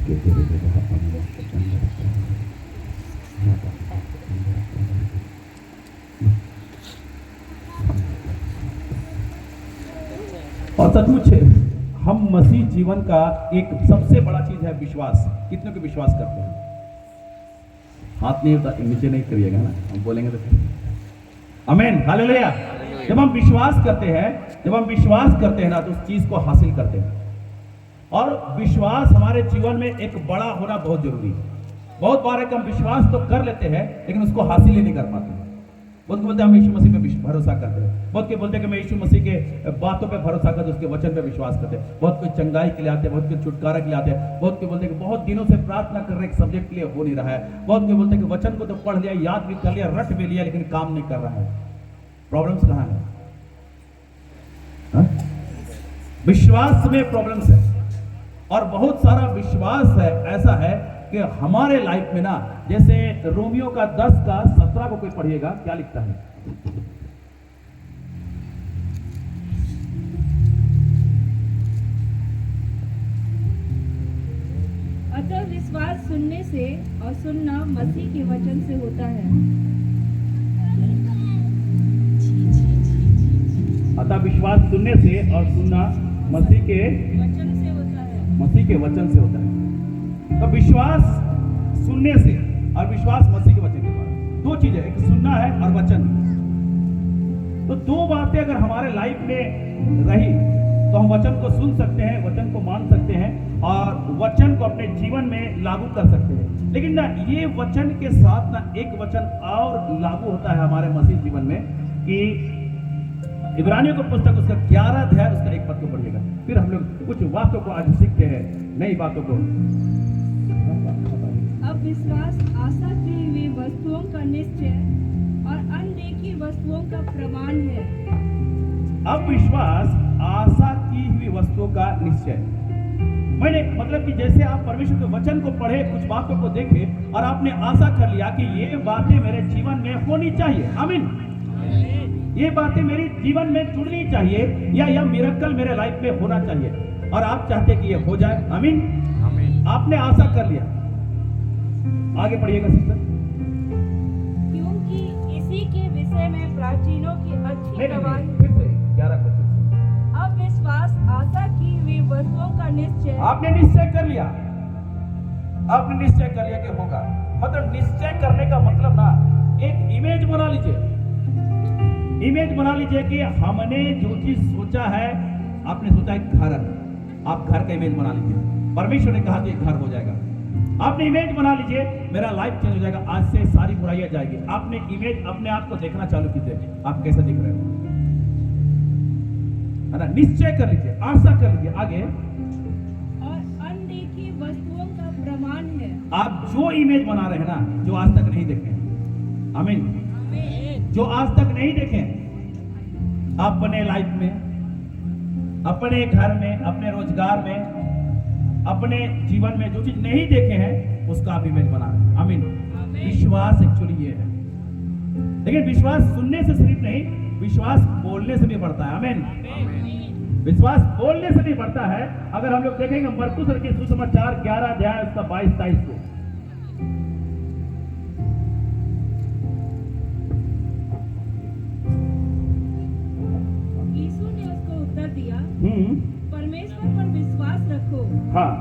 और सचमुच हम मसीह जीवन का एक सबसे बड़ा चीज है विश्वास। कितने को विश्वास करते हैं? हाथ नहीं होता, नीचे नहीं करिएगा ना, हम बोलेंगे तो आमीन, हालेलुया। जब हम विश्वास करते हैं ना, तो उस चीज को हासिल करते हैं। और विश्वास हमारे जीवन में एक बड़ा होना बहुत जरूरी है। बहुत बार है कि हम विश्वास तो कर लेते हैं लेकिन उसको हासिल ही नहीं कर पाते। बहुत को बोलते हैं हम यीशु मसीह पे भरोसा करते हैं, बहुत के बोलते हैं कि मैं यीशु मसीह के बातों पे भरोसा करते, उसके वचन पे विश्वास करते हैं। बहुत कोई चंगाई के लिए आते हैं, बहुत कोई छुटकारा के लिए आते हैं, बहुत के बोलते हैं कि बहुत दिनों से प्रार्थना कर रहे, एक सब्जेक्ट के लिए हो नहीं रहा है। बहुत के बोलते हैं कि वचन को तो पढ़ लिया, याद भी कर लिया, रट भी लिया, लेकिन काम नहीं कर रहा है। प्रॉब्लम्स कहाँ है? विश्वास में प्रॉब्लम्स है। और बहुत सारा विश्वास है ऐसा है कि हमारे लाइफ में ना, जैसे रोमियो का 10 का 17 को कोई पढ़िएगा, क्या लिखता है? अतः विश्वास सुनने से और सुनना मसीह के वचन से होता है। अतः विश्वास सुनने से और सुनना मसीह के वचन से होता है। मसीह के वचन से होता है। तो विश्वास सुनने से और विश्वास मसीह के वचन के द्वारा, दो चीजें, एक सुनना है और वचन। तो दो बातें अगर हमारे लाइफ में रही तो हम वचन को सुन सकते हैं, वचन को मान सकते हैं और वचन को अपने जीवन में लागू कर सकते हैं। लेकिन ना, ये वचन के साथ ना एक वचन और लागू होता है हमारे मसीह जीवन में कि इब्रानियों की पुस्तक उसका 11 अध्याय उसका 1 पद को पढ़िएगा। फिर हम लोग कुछ बातों को आज सीखते हैं, नई बातों को। अब विश्वास आशा की हुई वस्तुओं का निश्चय और अनदेखी वस्तुओं का प्रमाण है। अब विश्वास आशा की हुई वस्तुओं का निश्चय। मैंने मतलब कि जैसे आप परमेश्वर के वचन को पढ़े, कुछ बातों को देखे और आपने आशा कर लिया कि ये बातें मेरे जीवन में होनी चाहिए। आमीन। ये बातें मेरे जीवन में जुड़नी चाहिए, या यह मिरेकल मेरे लाइफ में होना चाहिए और आप चाहते कि ये हो जाए। आमीन। आपने आशा कर लिया। आगे पढ़िएगा सिस्टर। क्योंकि इसी के विषय में प्राचीनों की अच्छी गवाही। फिर से 11 को। अब विश्वास आशा की हुई वस्तुओं का निश्चय। आपने निश्चय कर लिया, आपने निश्चय कर लिया कि होगा। मतलब निश्चय करने का मतलब ना, एक इमेज बना लीजिए। इमेज बना लीजिए कि हमने जो चीज सोचा है, आपने सोचा है घर, आप घर का इमेज बना लीजिए। परमेश्वर ने कहा कि घर हो जाएगा। आपने इमेज बना लीजिए, मेरा लाइफ चेंज हो जाएगा, आज से सारी बुराइयां जाएगी। आपने इमेज अपने आप को देखना चालू कीजिए, आप कैसे दिख रहे हो, है ना? निश्चय कर लीजिए, आशा कर लीजिए। आगे, और अनदेखी वस्तुओं का प्रमाण है। आप जो इमेज बना रहे हैं ना, जो आज तक नहीं देखे, आमीन, जो आज तक नहीं देखे अपने लाइफ में, अपने घर में, अपने रोजगार में, अपने जीवन में जो चीज नहीं देखे हैं, उसका आप इमेज बना रहे हैं। आमीन। विश्वास एक्चुअली ये है। लेकिन विश्वास सुनने से सिर्फ नहीं, विश्वास बोलने से भी बढ़ता है। आमीन। विश्वास बोलने से भी बढ़ता है। अगर हम लोग देखेंगे मरकुस के सुसमाचार 11 अध्याय उसका 22-23 को, यीशु ने उसको उत्तर दिया, परमेश्वर पर विश्वास रखो। हाँ,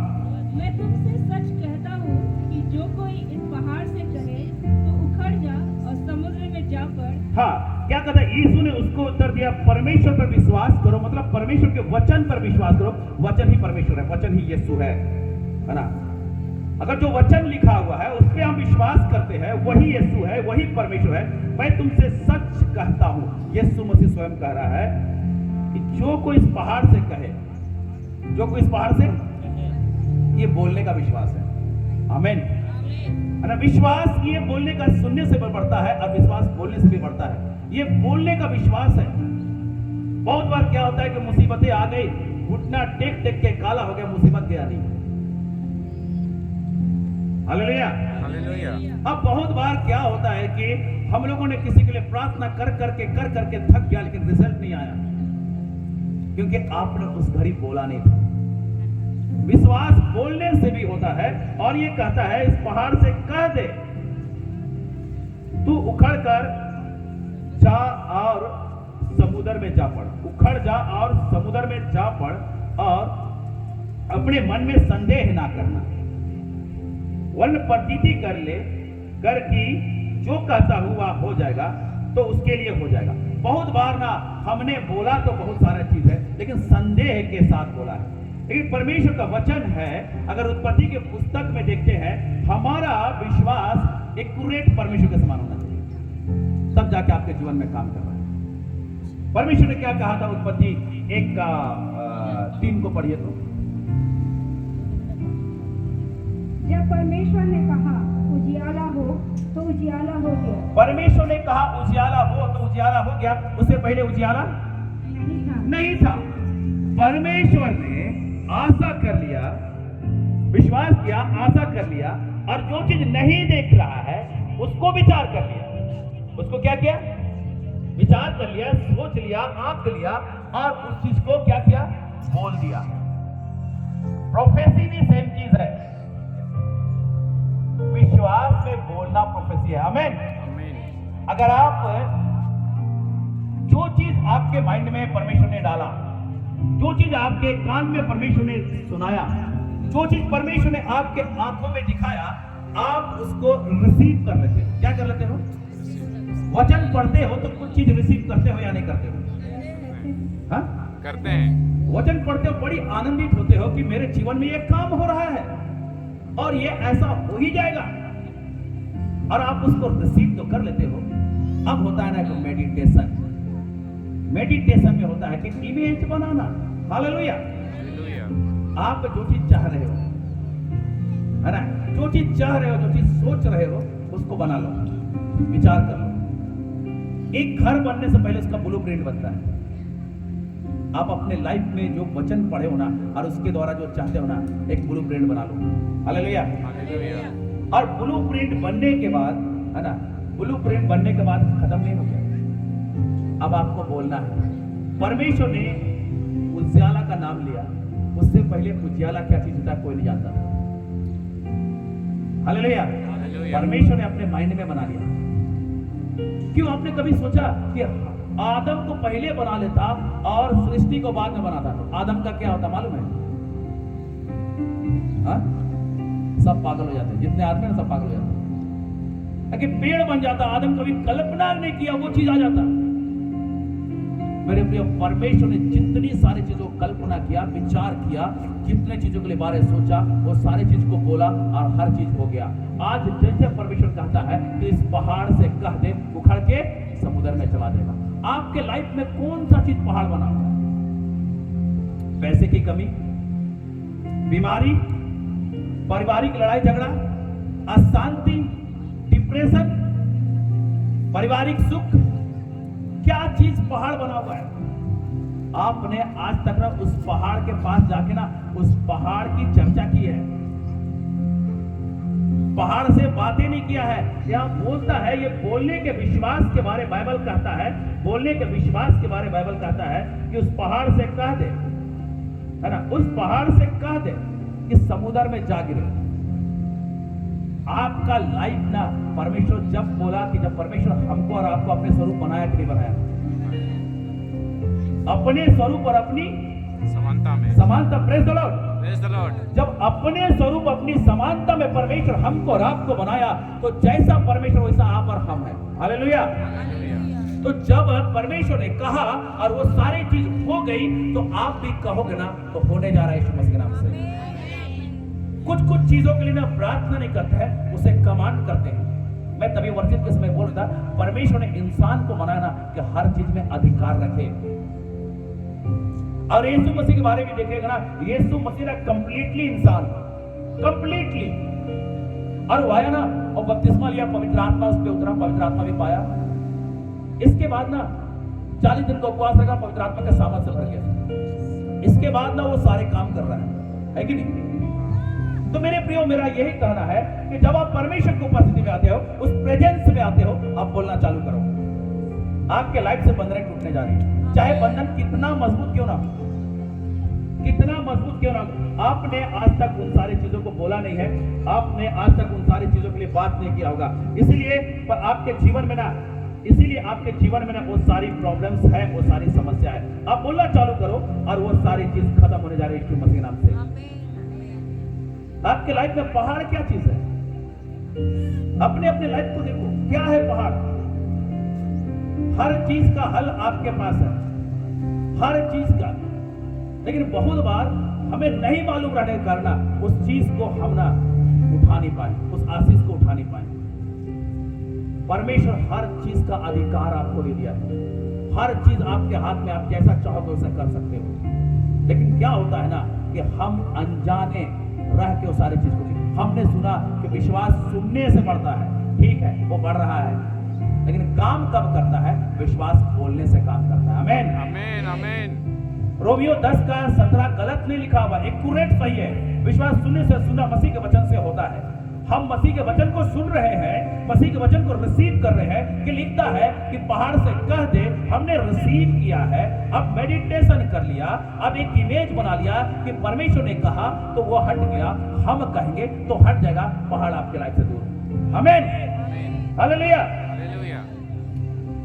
मैं तुमसे सच कहता हूँ कि जो कोई इस पहाड़ से कहे तो उखड़ जा और समुद्र में जा पड़। हाँ, क्या कहता है? यीशु ने उसको उत्तर दिया, परमेश्वर पर विश्वास करो, मतलब परमेश्वर के वचन पर विश्वास करो। वचन ही परमेश्वर है, वचन ही यीशु है ना? अगर जो वचन लिखा हुआ है उस पर हम विश्वास करते हैं, वही यीशु है, वही परमेश्वर है। मैं तुमसे सच कहता हूँ, यीशु मसीह स्वयं कह रहा है कि जो कोई इस पहाड़ से कहे, जो कोई इस पहाड़ से, ये बोलने का विश्वास है। आमीन, है ना? विश्वास ये बोलने का, सुनने से बढ़ता है और विश्वास बोलने से भी बढ़ता है। ये बोलने का विश्वास है। बहुत बार क्या होता है कि मुसीबतें आ गई, घुटना टेक टेक के काला हो गया, मुसीबत गया नहीं। हालेलुया। अब बहुत बार क्या होता है कि हम लोगों ने किसी के लिए प्रार्थना कर करके थक गया, लेकिन रिजल्ट नहीं आया, क्योंकि आपने उस घड़ी बोला नहीं था। विश्वास बोलने से भी होता है। और ये कहता है इस पहाड़ से कह दे तू उखड़ कर जा और समुद्र में जा पड़। उखड़ जा और समुद्र में जा पड़ और अपने मन में संदेह ना करना, वन प्रतीति कर ले कर कि जो कहता हुआ हो जाएगा तो उसके लिए हो जाएगा। बहुत बार ना हमने बोला तो बहुत सारा चीज है, लेकिन संदेह के साथ बोला है। लेकिन परमेश्वर का वचन है, अगर उत्पत्ति के पुस्तक में देखते हैं, हमारा विश्वास एक्यूरेट परमेश्वर के समान होना चाहिए, तब जाके आपके जीवन में काम कर रहा है। परमेश्वर ने क्या कहा था? उत्पत्ति 1:3 को पढ़िए तो। जब परमेश्वर ने कहा उजियाला हो तो उजियाला हो गया। परमेश्वर ने कहा उजियाला हो तो उजियाला हो गया। उससे पहले उजियाला नहीं था। परमेश्वर ने आशा कर लिया, विश्वास किया, आशा कर लिया, और जो चीज नहीं देख रहा है उसको विचार कर लिया। उसको क्या किया? विचार कर लिया, सोच लिया, आंक लिया, और उस चीज को क्या किया? बोल दिया। प्रोफेसी भी सेम चीज है। विश्वास में बोलना प्रोफेसी है। आमीन। अगर आप जो चीज आपके माइंड में परमेश्वर ने डाला, जो चीज आपके कान में परमेश्वर ने सुनाया, जो चीज परमेश्वर ने आपके आंखों में दिखाया, आप उसको रिसीव कर लेते हो। क्या कर लेते हो? वचन पढ़ते हो तो कुछ चीज रिसीव करते हो या नहीं करते हो? हाँ, करते हैं। वचन पढ़ते हो, बड़ी आनंदित होते हो कि मेरे जीवन में ये काम हो रहा है और ये ऐसा हो ही जाएगा, और आप उसको रिसीव तो कर लेते हो। अब होता है ना मेडिटेशन। मेडिटेशन में होता है कि इमेज बनाना। हालेलुया। आप जो चीज चाह रहे हो, है ना, जो चीज चाह रहे हो, जो चीज सोच रहे हो, उसको बना लो, विचार कर लो। एक घर बनने से पहले उसका ब्लूप्रिंट बनता है। आप अपने लाइफ में जो वचन पढ़े हो ना, और उसके द्वारा जो चाहते हो ना, एक ब्लूप्रिंट बना लो। हालेलुया। और ब्लूप्रिंट बनने के बाद, है ना, ब्लूप्रिंट बनने के बाद खत्म नहीं हो गया। अब आपको बोलना है। परमेश्वर ने उजियाला का नाम लिया, उससे पहले उजियाला क्या चीज होता है कोई नहीं जानता। हालेलुया। परमेश्वर ने अपने माइंड में बना लिया। क्यों? आपने कभी सोचा कि आदम को पहले बना लेता और सृष्टि को बाद में बनाता, तो आदम का क्या होता मालूम है? हा? सब पागल हो जाते, जितने आदमी ना सब पागल हो जाते। कि पेड़ बन जाता, आदम कभी कल्पना नहीं किया वो चीज आ जाता। मेरे प्रिय, परमेश्वर ने जितनी सारी चीजों को कल्पना किया, विचार किया, जितने चीजों के लिए बारे सोचा, वो सारी चीज को बोला और हर चीज हो गया। आज जैसे परमेश्वर कहता है कि इस पहाड़ से कह दे, उखड़ के समुद्र में चला देगा। आपके लाइफ में कौन सा चीज पहाड़ बना हुआ है? पैसे की कमी, बीमारी, पारिवारिक लड़ाई झगड़ा, अशांति, डिप्रेशन, पारिवारिक सुख, क्या चीज पहाड़ बना हुआ है? आपने आज तक ना उस पहाड़ के पास जाके ना उस पहाड़ की चर्चा की है, पहाड़ से बातें नहीं किया है। यहां बोलता है, ये बोलने के विश्वास के बारे बाइबल कहता है, बोलने के विश्वास के बारे बाइबल कहता है कि उस पहाड़ से कह दे, है ना, उस पहाड़ से कह दे कि समुद्र में जा गिरे। आपका लाइफ ना, परमेश्वर जब बोला कि जब परमेश्वर हमको और आपको अपने स्वरूप बनाया कि नहीं बनाया? अपने स्वरूप और अपनी समानता। Praise the Lord. जब अपने स्वरूप अपनी समानता में परमेश्वर हमको और आपको बनाया, तो जैसा परमेश्वर वैसा आप और हम है। हालेलुया। तो जब परमेश्वर ने कहा और वो सारी चीज हो गई, तो आप भी कहोगे ना, तो होने जा रहा है यीशु मसीह के नाम से। कुछ चीजों के लिए ना प्रार्थना नहीं करते हैं, उसे कमांड करते हैं। मैं तभी वर्षित के समय बोल रहा था, परमेश्वर ने इंसान को बनाया ना कि हर चीज में अधिकार रखे। और यीशु मसीह के बारे में देखिएगा ना, यीशु मसीह ना कंप्लीटली इंसान, कंप्लीटली। और वो आया ना और बपतिस्मा लिया, पवित्र आत्मा उस पर उतरा, पवित्र आत्मा भी पाया। इसके बाद ना 40 दिन का उपवास रखा, पवित्र आत्मा का सामर्थ्य भर गया। इसके बाद ना वो सारे काम कर रहा है कि नहीं? तो मेरे प्रियो, मेरा यही कहना है कि जब आप परमेश्वर की उपस्थिति में आते हो, उस प्रेजेंस में आते हो, आप बोलना चालू करो। आपके लाइफ से बंधन टूटने जा रही है, चाहे बंधन कितना मजबूत क्यों ना हो। कितना मजबूत क्यों ना हो, आपने आज तक उन सारी चीजों को बोला नहीं है, आपने आज तक उन सारी चीजों के लिए बात नहीं किया होगा, इसीलिए आपके जीवन में ना वो सारी प्रॉब्लम्स है, वो सारी समस्या है। आप बोलना चालू करो और वो सारी चीज खत्म होने जा रही है यीशु मसीह के नाम से। आपके लाइफ में पहाड़ क्या चीज है? अपने अपने लाइफ को देखो, क्या है पहाड़? हर चीज का हल आपके पास है, हर चीज का। लेकिन बहुत बार हमें नहीं मालूम रहने के कारण उस चीज को हम ना उठा नहीं पाए, उस आशीष को उठा नहीं पाए। परमेश्वर हर चीज का अधिकार आपको दे दिया है, हर चीज आपके हाथ में, आप जैसा चाहो वैसा कर सकते हो। लेकिन क्या होता है ना कि हम अनजाने रह के उस सारी चीज को, हमने सुना कि विश्वास सुनने से बढ़ता है, ठीक है वो बढ़ रहा है, लेकिन काम कब करता है? विश्वास बोलने से काम करता है। आमीन आमीन आमीन। रोमियो 10:17 गलत नहीं लिखा हुआ, एक्यूरेट सही है। विश्वास सुनने से, सुना मसीह के वचन से होता है। हम मसीह के वचन को सुन रहे हैं, मसीह के वचन को रिसीव कर रहे हैं कि लिखता है कि पहाड़ से कह दे, हमने रिसीव किया है, अब मेडिटेशन कर लिया, अब एक इमेज बना लिया कि परमेश्वर ने कहा तो वो हट गया, हम कहेंगे तो हट जाएगा पहाड़ आपके लाइफ से दूर। आमीन हालेलुया हालेलुया।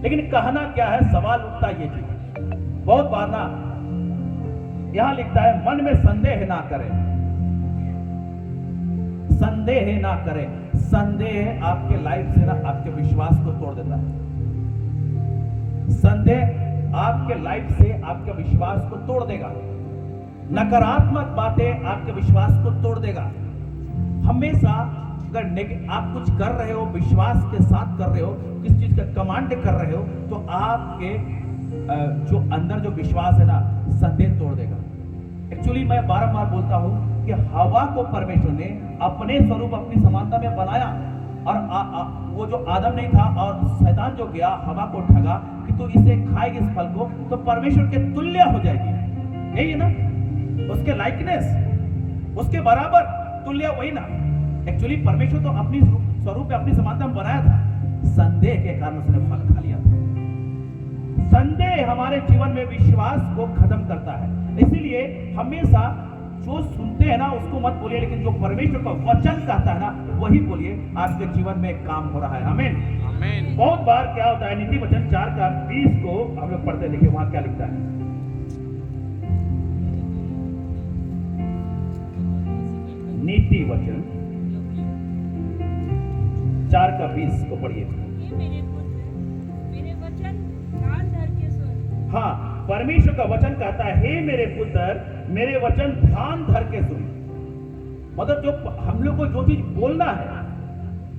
लेकिन कहना क्या है? सवाल उठता ये चीज बहुत बार ना, यहां लिखता है मन में संदेह ना करें, संदेह ना करें। संदेह आपके लाइफ से ना आपके विश्वास को तोड़ देता है। संदेह आपके लाइफ से आपके विश्वास को तोड़ देगा। नकारात्मक बातें आपके विश्वास को तोड़ देगा। हमेशा अगर आप कुछ कर रहे हो, विश्वास के साथ कर रहे हो, किस चीज का कमांड कर रहे हो, तो आपके जो अंदर जो विश्वास है ना, संदेह तोड़ देगा। एक्चुअली मैं बारंबार बोलता हूं कि हवा को परमेश्वर ने अपने स्वरूप, अपनी समानता में बनाया, और वो जो आदम नहीं था और शैतान जो गया हवा को ठगा कि तू इसे खाएगी इस फल को तो परमेश्वर के तुल्य हो जाएगी, यही है ना, उसके लाइकनेस, उसके बराबर तुल्य, वही ना। एक्चुअली परमेश्वर तो अपनी स्वरूप, अपनी समानता में बनाया था, संदेह के कारण उसने फल खा लिया था। संदेह हमारे जीवन में विश्वास को खत्म करता है। इसीलिए हमेशा जो सुनते हैं ना उसको मत बोलिए, लेकिन जो परमेश्वर का वचन कहता है ना वही बोलिए, आपके जीवन में काम हो रहा है। आमीन आमीन। बहुत बार क्या होता है, नीति वचन 4:20 को हम लोग पढ़ते, देखिए वहां क्या लिखता है। नीति वचन 4:20 को पढ़िए। हे मेरे पुत्र, मेरे वचन कान धर के सुन। हाँ, परमेश्वर का वचन कहता है, हे मेरे पुत्र मेरे वचन ध्यान धर के सुन। मतलब जो हम लोग को जो चीज बोलना है,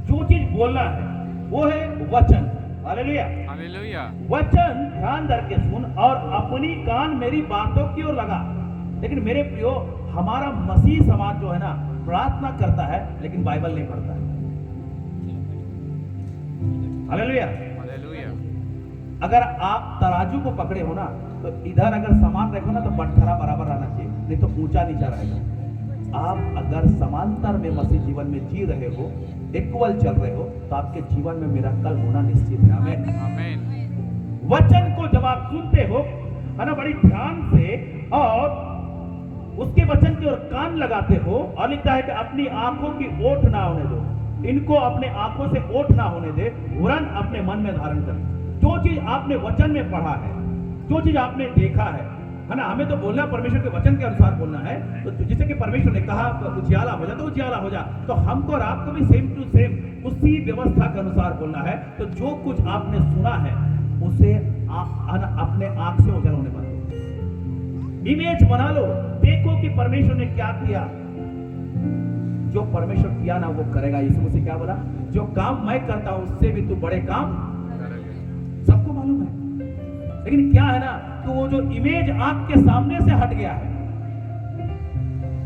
जो चीज बोलना है वो है वचन। Hallelujah hallelujah. वचन ध्यान धर के सुन और अपनी कान मेरी बातों की ओर लगा। लेकिन मेरे प्रियो, हमारा मसीह समाज जो है ना प्रार्थना करता है लेकिन बाइबल नहीं पढ़ता है। हालेलुया। हालेलुया। अगर आप तराजू को पकड़े हो ना तो इधर अगर सामान रखो ना तो बटखरा बराबर रहना चाहिए, नहीं तो ऊंचा नीचा रहेगा। आप अगर समांतर में मसीह जीवन में जी रहे हो, इक्वल चल रहे हो, तो आपके जीवन में मिराकल होना निश्चित है। आमीन आमीन। वचन को जब आप सुनते हो है ना बड़ी ध्यान से, और उसके वचन की ओर कान लगाते हो, और लिखता है कि अपनी आंखों की ओट ना होने दो, इनको अपने आंखों से ओट ना होने दे, वरन अपने मन में धारण कर। जो चीज आपने वचन में पढ़ा है, जो चीज आपने देखा है ना, हमें तो बोलना परमेश्वर के वचन के अनुसार बोलना है। तो जैसे कि परमेश्वर ने कहा उजियाला हो जा तो उजियाला हो जा, तो हमको और आपको भी सेम टू सेम उसी व्यवस्था के अनुसार बोलना है। तो जो कुछ आपने सुना है उसे अपने आंख से ओझल होने मत, इमेज बना लो, देखो कि परमेश्वर ने क्या किया। जो परमेश्वर किया ना वो करेगा। यीशु मसीह क्या बोला? जो काम मैं करता हूं उससे भी तू बड़े काम, सबको मालूम है। लेकिन क्या है ना कि वो जो इमेज आंख के सामने से हट गया है,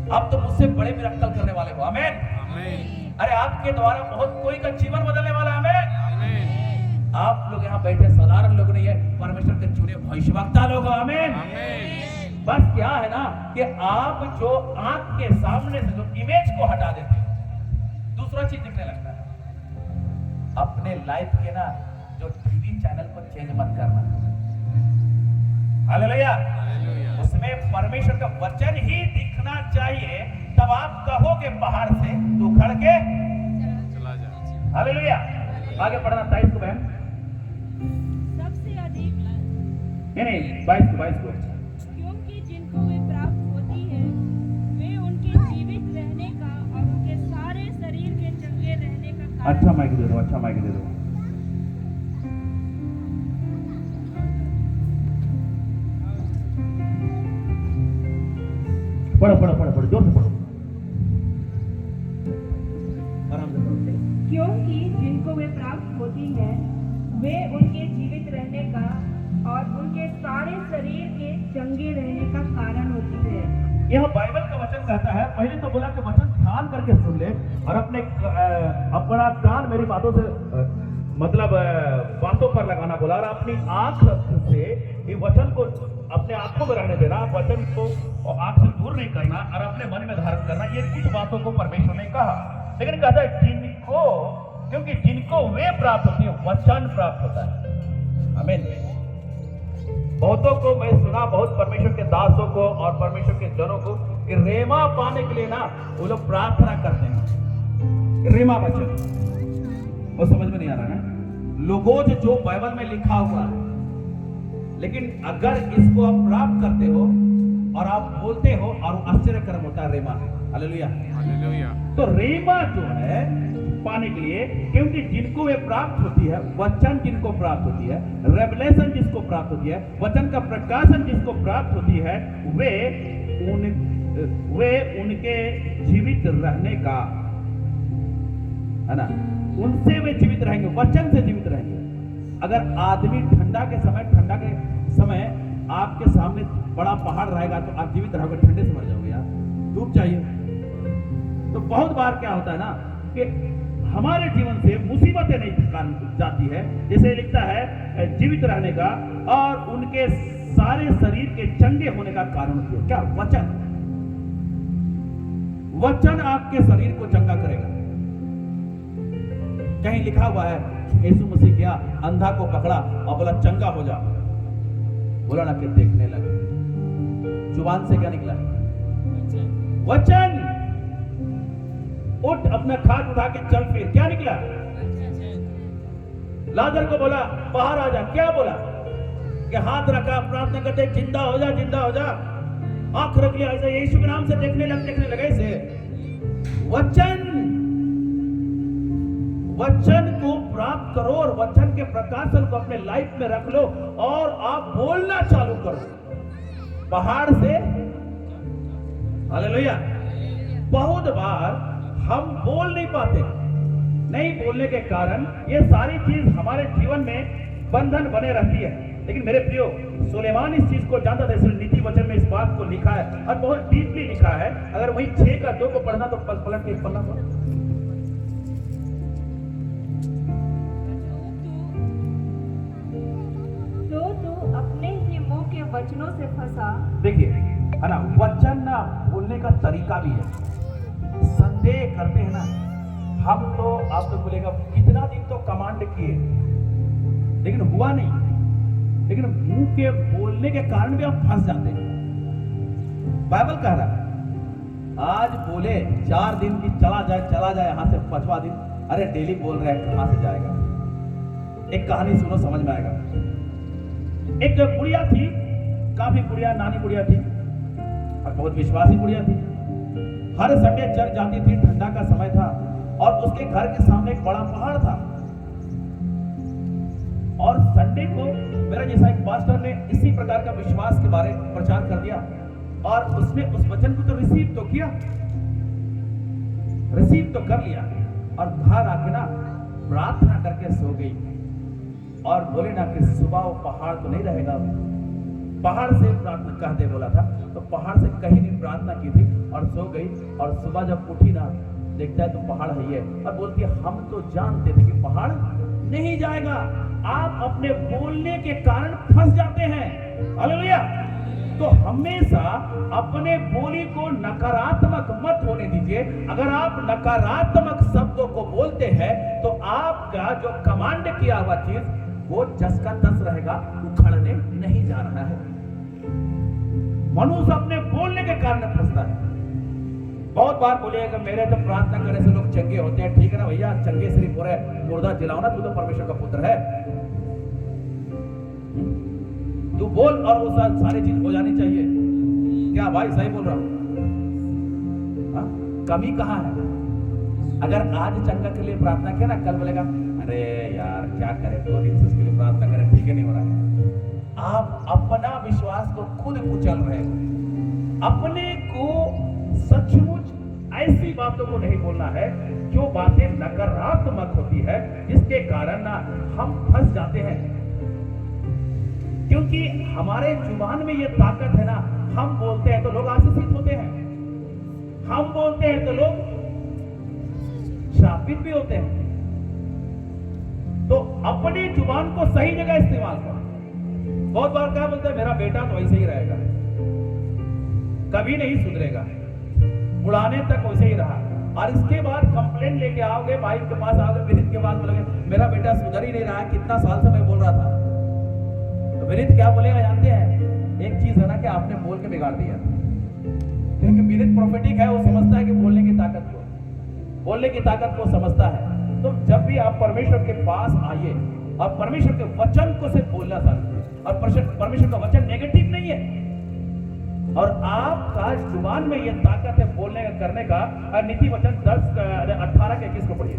अब तो मुझसे बड़े मिराकल करने वाले हो। आमीन आमीन। अरे आपके द्वारा बहुत कोई का जीवन बदलने वाला है। आमीन। आमीन। आप लोग यहाँ बैठे साधारण लोग नहीं है, परमेश्वर के चुने भविष्यवक्ता लोग हो। आमीन। आमीन। बस क्या है ना कि आप जो आंख के सामने से जो इमेज को हटा देते हो, दूसरा चीज दिखने लगता है। अपने लाइफ के ना जो टीवी चैनल पर चेंज मत करना। हालेलुया। हालेलुया। वो उसमें परमेश्वर का वचन ही दिखना चाहिए, तब आप कहोगे पहाड़ से तू उखड़ के चला जा। हालेलुया। आगे पढ़ना 23 को बहन, सबसे अधिक नहीं 22 को। क्योंकि जिनको वे प्राप्त होती है वे उनके जीवित रहने का और उनके सारे शरीर के चंगे रहने का कारण अच्छा माइक दे दो, अच्छा माइक दे दो। पढ़ो पढ़ो पढ़ो पढ़ो, जोर से पढ़ो, आराम से पढ़ो। क्योंकि जिनको वे प्राप्त होती है वे उनके जीवित रहने का और उनके सारे शरीर के चंगे रहने का कारण होती है। यह बाइबल का वचन कहता है, पहले तो बोला कि वचन ध्यान करके सुन ले और अपना कान मेरी बातों से मतलब बातों पर लगाना बोला, और अपनी आंख से ये वचन को अपने आंखों में रहने देना, वचन को आंख से दूर नहीं करना और अपने मन में धारण करना। ये कुछ बातों को परमेश्वर ने कहा, लेकिन कहता है जिनको, क्योंकि जिनको वे प्राप्त होती है वचन प्राप्त होता है। आमीन। बहुतों को मैं सुना, बहुत परमेश्वर के दासों को और परमेश्वर के जनों को कि रेमा पाने के लिए ना वो लोग प्रार्थना करते हैं, रेमा वचन, वो समझ में नहीं आ रहा ना, लोगोज जो बाइबल में लिखा हुआ है, लेकिन अगर इसको आप प्राप्त करते हो और आप बोलते हो और आश्चर्यकर्म होता है रेमा। हालेलुया। हालेलुया। तो रेमा जो है पाने के लिए, क्योंकि जिनको वे प्राप्त होती है, वचन जिनको प्राप्त होती है, रेवलेशन जिसको प्राप्त होती है, वचन का प्रकाशन जिसको प्राप्त होती है, वे उनके जीवित रहने का, है ना, उनसे वे जीवित रहेंगे, वचन से जीवित रहेंगे। अगर आदमी ठंडा के समय आपके सामने बड़ा पहाड़ रहेगा तो आप जीवित रहोगे, ठंडे से मर जाओगे यार, धूप चाहिए। तो बहुत बार क्या होता है ना कि हमारे जीवन से मुसीबतें नहीं जाती है, जैसे लिखता है जीवित रहने का और उनके सारे शरीर के चंगे होने का कारण होती है क्या? वचन। वचन आपके शरीर को चंगा करेगा। कहीं लिखा हुआ है यीशु मसीह गया, अंधा को पकड़ा और बोला चंगा हो जा, बोला ना कि देखने लगे। जुबान से क्या निकला? वचन। उठ, अपना खाट उठा के चल, फिर क्या निकला? लाजर को बोला बाहर आ जा, क्या बोला? कि हाथ रखा, प्रार्थना करते जिंदा हो जा, जिंदा हो जा, आंख रख लिया, ऐसे यीशु के नाम से देखने लगे ऐसे। वचन को प्राप्त करो और वचन के प्रकाशन को अपने लाइफ में रख लो और आप बोलना चालू करो पहाड़ से। हालेलुया। बहुत बार हम बोल नहीं पाते, नहीं बोलने के कारण ये सारी चीज हमारे जीवन में बंधन बने रहती है। लेकिन मेरे प्रियो, सुलेमान इस चीज को जानता था, इसलिए नीति वचन में इस बात को लिखा है और बहुत डीपली लिखा है। अगर वही 6 का 2 को पढ़ना तो पलट के पढ़ना पड़ा। अपने ही मुंह के वचनों से फंसा। देखिए, है ना, वचन ना बोलने का तरीका भी है। संदेह करते हैं ना हम, तो आप तो बोलेगा कितना दिन तो कमांड किए लेकिन हुआ नहीं, लेकिन मुंह के बोलने के कारण भी आप फंस जाते हैं। बाइबल कह रहा है आज बोले 4 दिन की चला जाए यहां से 5वां दिन, अरे डेली बोल रहे हैं, कहां से जाएगा? एक कहानी सुनो, समझ में आएगा। एक बुढ़िया थी, काफी बुढ़िया, नानी बुढ़िया थी और बहुत विश्वासी बुढ़िया थी। हर संडे चर्च जाती थी, ठंडा का समय था और उसके घर के सामने एक बड़ा पहाड़ था। और संडे को मेरा जैसा एक पास्टर ने इसी प्रकार का विश्वास के बारे में प्रचार कर दिया और उसने उस वचन को तो रिसीव तो किया, रिसीव तो कर लिया और घर आके ना प्रार्थना करके सो गई और बोले ना कि सुबह वो पहाड़ तो नहीं रहेगा। पहाड़ से प्रार्थना कहते बोला था, तो पहाड़ से कहीं नहीं प्रार्थना की थी और सो गई। और सुबह जब उठी ना, देखता है तो पहाड़ है ही है और बोलती है हम तो जानते थे कि पहाड़ नहीं जाएगा। आप अपने बोलने के कारण फंस जाते हैं। हालेलुया। तो हमेशा अपने बोली को नकारात्मक मत होने दीजिए। अगर आप नकारात्मक शब्दों को बोलते हैं तो आपका जो कमांड किया हुआ चीज वो जस का तस रहेगा, उखड़ने नहीं जा रहा है। मनुष्य अपने बोलने के कारण फंसता है। बहुत बार बोलिएगा मेरे तो प्रार्थना करने से लोग चंगे होते हैं। ठीक है ना भैया, चंगे सिर्फ पूरे मुर्दा जिलाओ ना, तू तो परमेश्वर का पुत्र है। तू बोल और वो सारी चीज हो जानी चाहिए। क्या भाई सही बोल रहा हूं? कमी कहां है? अगर आज चंगा के लिए प्रार्थना किया ना, कल बोलेगा अरे यार क्या करें, 2 दिन से उसके लिए प्रार्थना करें, ठीक है नहीं हो रहा है। आप अपना विश्वास को खुद कुचल रहे हो। अपने को सचमुच ऐसी बातों को नहीं बोलना है जो बातें नकारात्मक होती है, जिसके कारण ना हम फंस जाते हैं। क्योंकि हमारे जुबान में ये ताकत है ना, हम बोलते हैं तो लोग आशीषित होते हैं, हम बोलते हैं तो लोग शापित भी होते हैं। तो अपनी जुबान को सही जगह इस्तेमाल करो। बहुत बार क्या बोलते हैं, मेरा बेटा तो ऐसे ही रहेगा, कभी नहीं सुधरेगा, बुढ़ाने तक वैसे ही रहा। और इसके बाद कंप्लेंट लेके आओगे, भाई के पास आओगे, विनीत के पास बोलोगे मेरा बेटा सुधर ही नहीं रहा है, कितना साल से मैं बोल रहा था। तो विनीत क्या बोलेगा जानते हैं? एक चीज है ना कि आपने बोल के बिगाड़ दिया। क्योंकि विनीत प्रोफेटिक है, वो समझता है कि बोलने की ताकत को समझता है। तो जब भी आप परमेश्वर के पास आइए और परमेश्वर के वचन को से बोलना चालू कीजिए। और परमेश्वर का वचन नेगेटिव नहीं है, और आपका जुबान में ये ताकत है बोलने का, करने का। नीति वचन 18 के 21 को पढ़िए।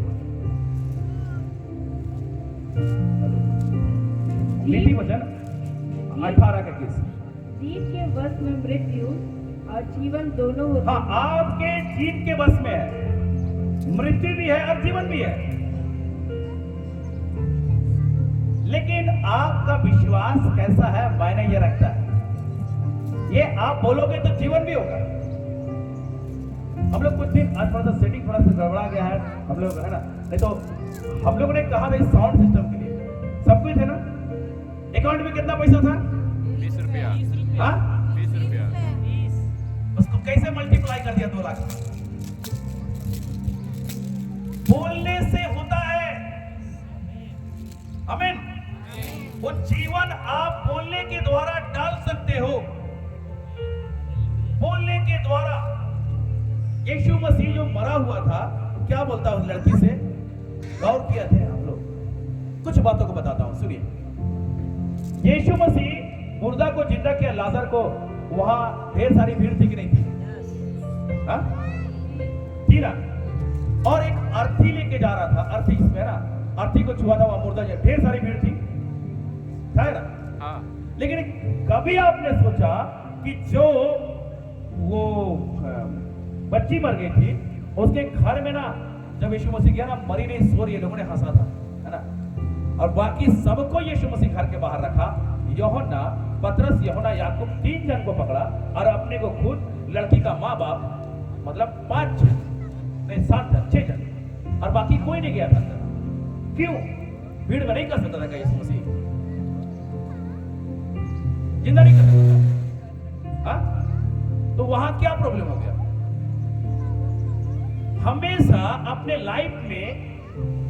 नीति वचन 18 के 21। जीव के वश में मृत्यु और जीवन दोनों होते हैं। हाँ, आपके जीव के वश में है, मृत्यु भी है और जीवन भी है। लेकिन आपका विश्वास कैसा है मायने ये रखता है। ये आप बोलोगे तो जीवन भी होगा। हम लोग कुछ दिन आज थोड़ा सा सेटिंग थोड़ा सा गड़बड़ा गया है हम लोग, है ना? नहीं तो हम लोगों ने कहा था इस साउंड सिस्टम के लिए सब कुछ है ना। अकाउंट में कितना पैसा था? 20 रुपया। हाँ, 20 रुपया। उसको कैसे मल्टीप्लाई कर दिया 2 लाख? बोलने से होता है। आमीन। वो जीवन आप बोलने के द्वारा डाल सकते हो, बोलने के द्वारा। यीशु मसीह जो मरा हुआ था, क्या बोलता उस लड़की से? गौर किया थे हम लोग? कुछ बातों को बताता हूं, सुनिए। यीशु मसीह मुर्दा को जिंदा किया, लाजर को। वहां ढेर सारी भीड़ थी कि नहीं थी? हाँ? थी ना। और एक अर्थी लेके जा रहा था, अर्थी इसमें ना, अर्थी को छुआ था वहां मुर्दा, ढेर सारी भीड़ थी, था ना? हाँ। लेकिन कभी आपने सोचा कि जो वो बच्ची मर गई थी, उसके घर में ना जब यीशु मसीह गया ना, मरी नहीं सो रही है, लोगों ने हंसा था, है ना? और बाकी सबको यीशु मसीह घर के बाहर रखा। यूहन्ना, पतरस, यूहन्ना, याकूब 3 जन को पकड़ा और अपने को खुद, लड़की का माँ बाप, मतलब 5 जन नहीं 7 जन 6 जन, और बाकी कोई नहीं गया था अंदर। क्यों? भीड़ में नहीं कर सकता था क्या यीशु मसीह? जिंदा नहीं कर सकता? हाँ? तो वहां क्या प्रॉब्लम हो गया? हमेशा अपने लाइफ में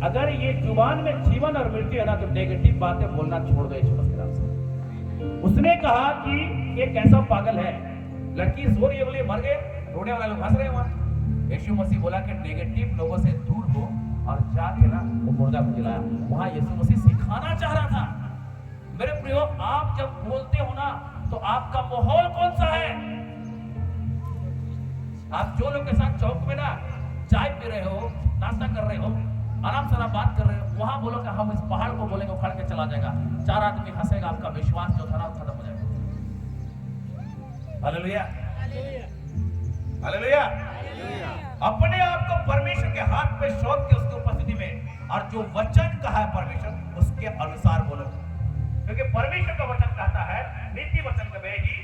अगर ये जुबान में जीवन और मृत्यु है ना, तो नेगेटिव बातें बोलना छोड़ दो यीशु मसीह नाम से। उसने कहा कि ये कैसा पागल है, लड़की सो रही है बोले मर गए, रोने वाले लोग हंस रहे हैं वहां। यीशु मसीह बोला कि नेगेटिव लोगों से दूर हो, और जाके ना वो मुर्दा को जिलाया। वहां यीशु मसीह सिखाना चाह रहा था। मेरे प्रियो, आप जब बोलते हो ना, तो आपका माहौल कौन सा है? आप जो लोग के साथ चौक में ना चाय पी रहे हो, नाश्ता कर रहे हो, आराम से बात कर रहे हो, वहां बोलो कि हम इस पहाड़ को बोलेंगे, उखड़ के चला जाएगा, 4 आदमी हंसेगा, आपका विश्वास जो था ना खत्म हो जाएगा। Hallelujah, hallelujah. अपने आप को परमेश्वर के हाथ पे सौंप के उसकी उपस्थिति में, और जो वचन कहा है परमेश्वर, उसके अनुसार बोलो। क्योंकि परमेश्वर का वचन कहता है, नीति वचन में कि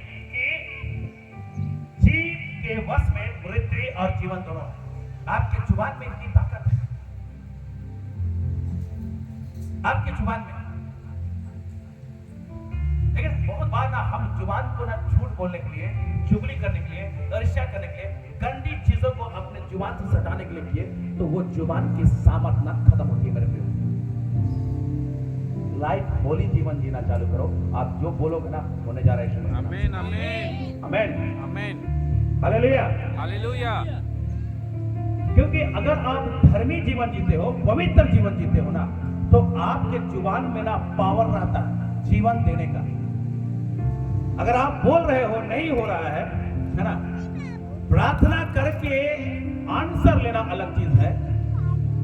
जीव के वश में मृत्यु और जीवन दोनों। आपके जुबान में इतनी ताकत है, आपके जुबान में। लेकिन बहुत बार ना हम जुबान को ना झूठ बोलने के लिए, चुगली करने के लिए, ईर्ष्या करने के लिए, गंदी चीजों को अपने जुबान से सटाने के लिए किए, तो वो जुबान की सामर्थ ना खत्म होती है मेरे प्रियो। लाइफ होली जीवन जीना चालू करो। आप जो बोलोगे ना होने जा रहा है। आमीन, आमीन। आमेन, Amen. हालेलुया। Hallelujah. क्योंकि अगर आप धर्मी जीवन जीते हो, पवित्र जीवन जीते हो ना, तो आपके जुबान में ना पावर रहता है जीवन देने का। अगर आप बोल रहे हो नहीं हो रहा है ना, प्रार्थना करके आंसर लेना अलग चीज है,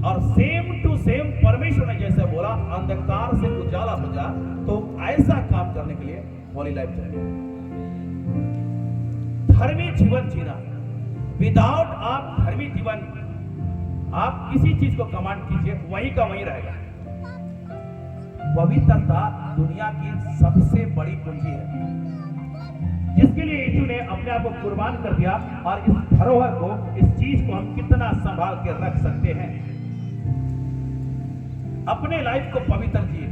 और सेम टू सेम परमेश्वर ने जैसे बोला अंधकार से उजाला हो जा, तो ऐसा काम करने के लिए हॉली लाइफ चाहिए। धर्मी जीवन जीना, विदाउट आप धर्मी जीवन, आप किसी चीज को कमांड कीजिए वही का वही रहेगा। पवित्रता दुनिया की सबसे बड़ी पूंजी है, जिसके लिए यीशु ने अपने आप को कुर्बान कर दिया। और इस धरोहर को, इस चीज को हम कितना संभाल के रख सकते हैं। अपने लाइफ को पवित्र जिए,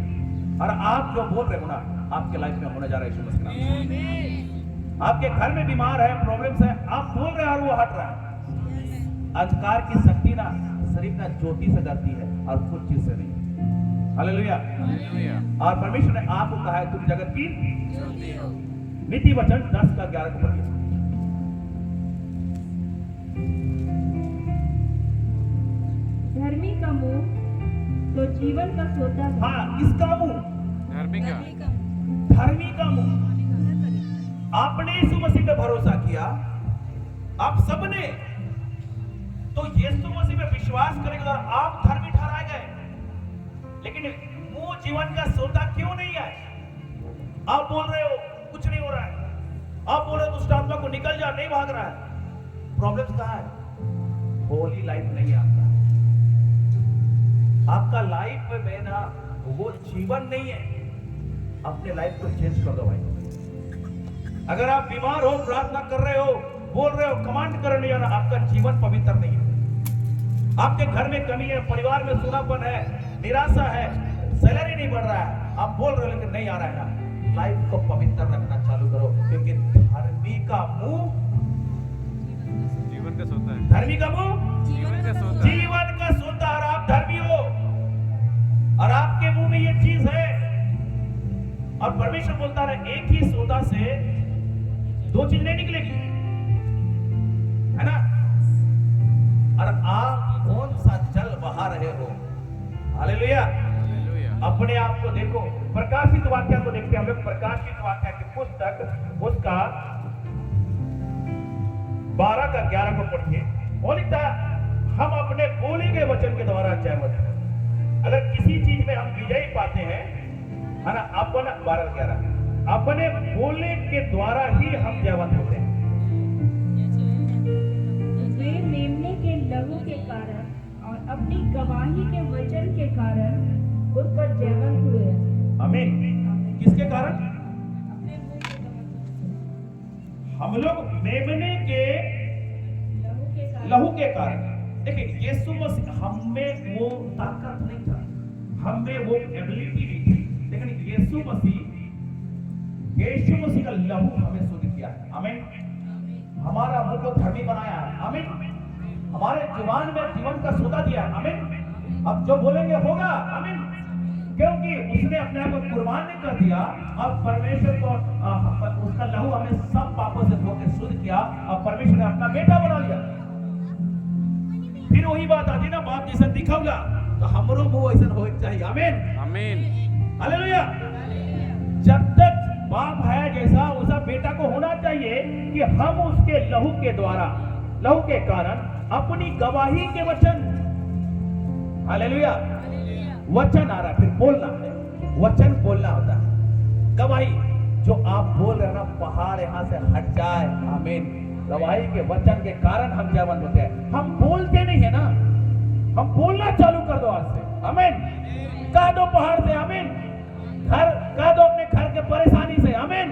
और आप जो बोल रहे हो ना, आपके लाइफ में होने जा रहा है यीशु मसीह के नाम से। आपके घर में बीमार है, प्रॉब्लम्स है, आप बोल रहे हैं और वो हट रहा है। अंधकार की शक्ति ना सिर्फ ना ज्योति से डरती है और कुछ चीज से नहीं। हालेलुया। Hallelujah. और परमेश्वर ने आपको कहा है तुम जगत की ज्योति हो। नीति वचन 10:11 को पढ़िए। धर्मी का मुंह तो जीवन का सोता है। हाँ, इसका मुंह, Dharmika. धर्मी का मुंह। आपने यीशु मसीह पे भरोसा किया, आप सबने, तो यीशु मसीह पे विश्वास करने के द्वारा आप धर्मी ठहराए गए। लेकिन मुंह जीवन का सोता क्यों नहीं है? आप बोल रहे हो कुछ नहीं हो रहा है, आप बोल रहे हो दुष्ट आत्मा को निकल जा, नहीं भाग रहा है। प्रॉब्लम कहां है? होली लाइफ नहीं है आपका लाइफ में ना वो जीवन नहीं है। अपने लाइफ को चेंज कर दो भाई। अगर आप बीमार हो, प्रार्थना कर रहे हो, बोल रहे हो, कमांड कर रहे हो ना, आपका जीवन पवित्र नहीं है। आपके घर में कमी है, परिवार में सूनापन है, निराशा है, सैलरी नहीं बढ़ रहा है, आप बोल रहे हो लेकिन नहीं आ रहा है ना, लाइफ को पवित्र रखना चालू करो। क्योंकि धर्मी का मुंह, जीवन का सोता है। धर्मी का मुंह जीवन का सोता है। जीवन का सोता, और आप धर्मी हो, और आपके मुंह में ये चीज है। और परमेश्वर बोलता है एक ही सोता से दो चीज नहीं निकलेगी, है ना। और आप कौन सा जल बहा रहे हो? हालेलुया। Hallelujah. अपने आप को देखो। प्रकाशित वाक्य को देखते हैं हम लोग। प्रकाशित वाक्य की पुस्तक उसका 12:11 को पढ़िए। वो लिखता है हम अपने बोले गए वचन के द्वारा जयवंत हैं। अगर किसी चीज में हम विजय पाते हैं, है ना, अपन 12:11 अपने बोले के द्वारा ही हम जयवंत होते हैं। वे मेमने के लहू के कारण और अपनी गवाही के वचन के कारण उस पर जयवंत हुए। आमीन। किसके कारण? हम लोग मेमने के लहू के कारण। देखिए, यीशु मसीह, हम में वो ताकत नहीं था, हम में वो एबिलिटी नहीं थी, लेकिन यीशु मसीह का लहू हमें शुद्ध किया है। आमीन। हमारा मुंह को धर्मी बनाया है। आमीन। हमारे जुबान में जीवन का सोता दिया है। आमीन। अब जो बोलेंगे होगा। आमीन। क्योंकि उसने अपने आप को कुर्बान नहीं कर दिया। अब परमेश्वर को उसका लहू हमें सब पापों से धो के शुद्ध किया। अब परमेश्वर ने अपना बेटा बना लिया। फिर वही बात आती ना, बाप जैसा दिखाऊंगा तो हमरो मुंह ऐसा हो चाहिए। आमीन। Amen. हालेलुया। जब तक बाप है जैसा, वैसा बेटा को होना चाहिए कि हम उसके लहू के द्वारा, लहू के कारण अपनी गवाही के वचन, हालेलुया, वचन आ रहा है, फिर बोलना है, वचन बोलना होता है। गवाही जो आप बोल रहे हो ना, पहाड़ यहां से हट जाए। आमीन। गवाही के वचन के कारण हम जयवंत होते हैं। हम बोलते नहीं है ना, हम बोलना चालू कर दो आज से। आमीन। कह दो पहाड़ से। आमीन। घर कह दो, अपने घर के परेशानी से। आमीन।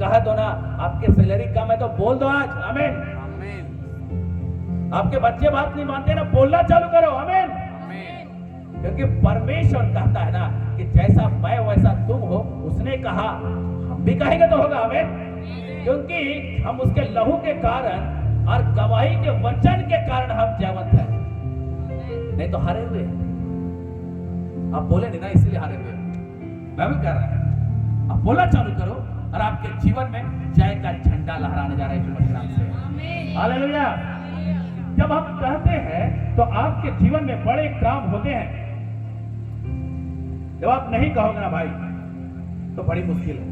कह दो ना, आपके सैलरी कम है तो बोल दो आज। आमीन। Amen. आपके बच्चे बात नहीं मानते ना, बोलना चालू करो। आमीन। Amen. क्योंकि परमेश्वर कहता है ना कि जैसा मैं वैसा तुम हो। उसने कहा, हम भी कहेंगे तो होगा। आमीन। क्योंकि हम उसके लहू के कारण और गवाही के वचन के कारण हम जयवंत हैं, नहीं तो हारे हुए। आप बोले नहीं ना, इसलिए हारे हुए। मैं भी कह रहा हूं, आप बोलना चालू करो। और आपके जीवन में जय का झंडा लहराने जा रहा है यीशु मसीह के नाम से। हालेलुया। जब हम कहते हैं तो आपके जीवन में बड़े काम होते हैं। जब आप नहीं कहोगे ना भाई तो बड़ी मुश्किल है,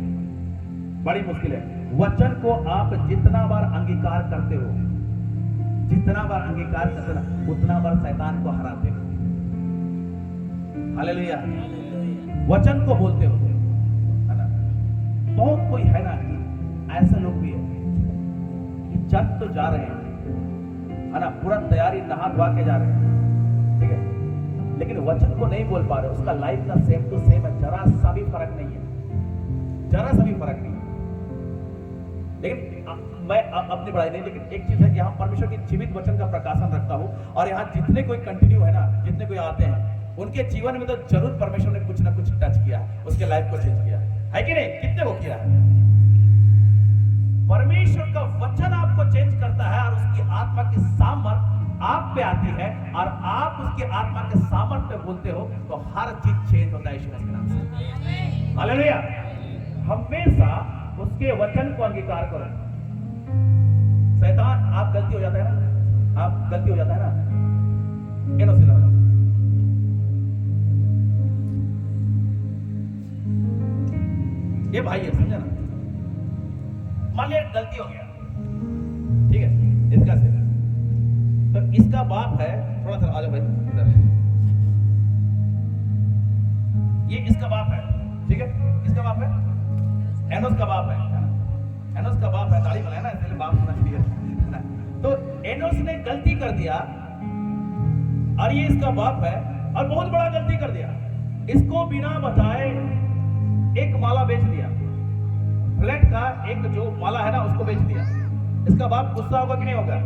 बड़ी मुश्किल है। वचन को आप जितना बार अंगीकार करते हो, जितना बार अंगीकार करते ना, उतना बार शैतान को हराते हो। हालेलुया। वचन को बोलते हो, है ना। बहुत कोई है ना, ऐसे लोग भी है कि चर्च तो जा रहे हैं, है ना, पूरा तैयारी नहा धोआ के जा रहे हैं, ठीक है, लेकिन वचन को नहीं बोल पा रहे। उसका लाइफ ना सेम टू सेम है, जरा सा भी फर्क नहीं है, जरा सा भी फर्क नहीं है। लेकिन मैं अपनी बड़ाई नहीं, लेकिन एक चीज है कि हम परमेश्वर के जीवित वचन का प्रकाशन रखता हूं, और यहाँ जितने कोई कंटिन्यू है ना, जितने कोई आते हैं, उनके जीवन में तो जरूर परमेश्वर ने कुछ ना कुछ टच किया है, उसके लाइफ को चेंज किया है कि नहीं? कितने को किया है? परमेश्वर का वचन आपको चेंज करता है, और उसकी आत्मा की सामर्थ आप पे आती है, और आप उसकी आत्मा के सामर्थ पे बोलते हो तो हर चीज चेंज होता है यीशु मसीह के नाम से। हालेलुया। हमेशा उसके वचन को अंगीकार करो। शैतान, आप गलती हो जाता है ना, आप गलती हो जाता है ना, इनो सीधा हो जाओ। ये भाई है, समझा ना। मान लिया गलती हो गया, ठीक है, इसका से तो इसका बाप है, थोड़ा सा आ जाओ भाई इधर, ये इसका बाप है, ठीक है, इसका बाप है, एनोस का बाप है ना? एनोस का बाप है, दाढ़ी बनाया ना, इसलिए बाप होना चाहिए ना। तो एनोस ने गलती कर दिया, और ये इसका बाप है, और बहुत बड़ा गलती कर दिया। इसको बिना बताए एक माला बेच दिया, फ्लैट का एक जो माला है ना, उसको बेच दिया। इसका बाप गुस्सा होगा कि नहीं होगा?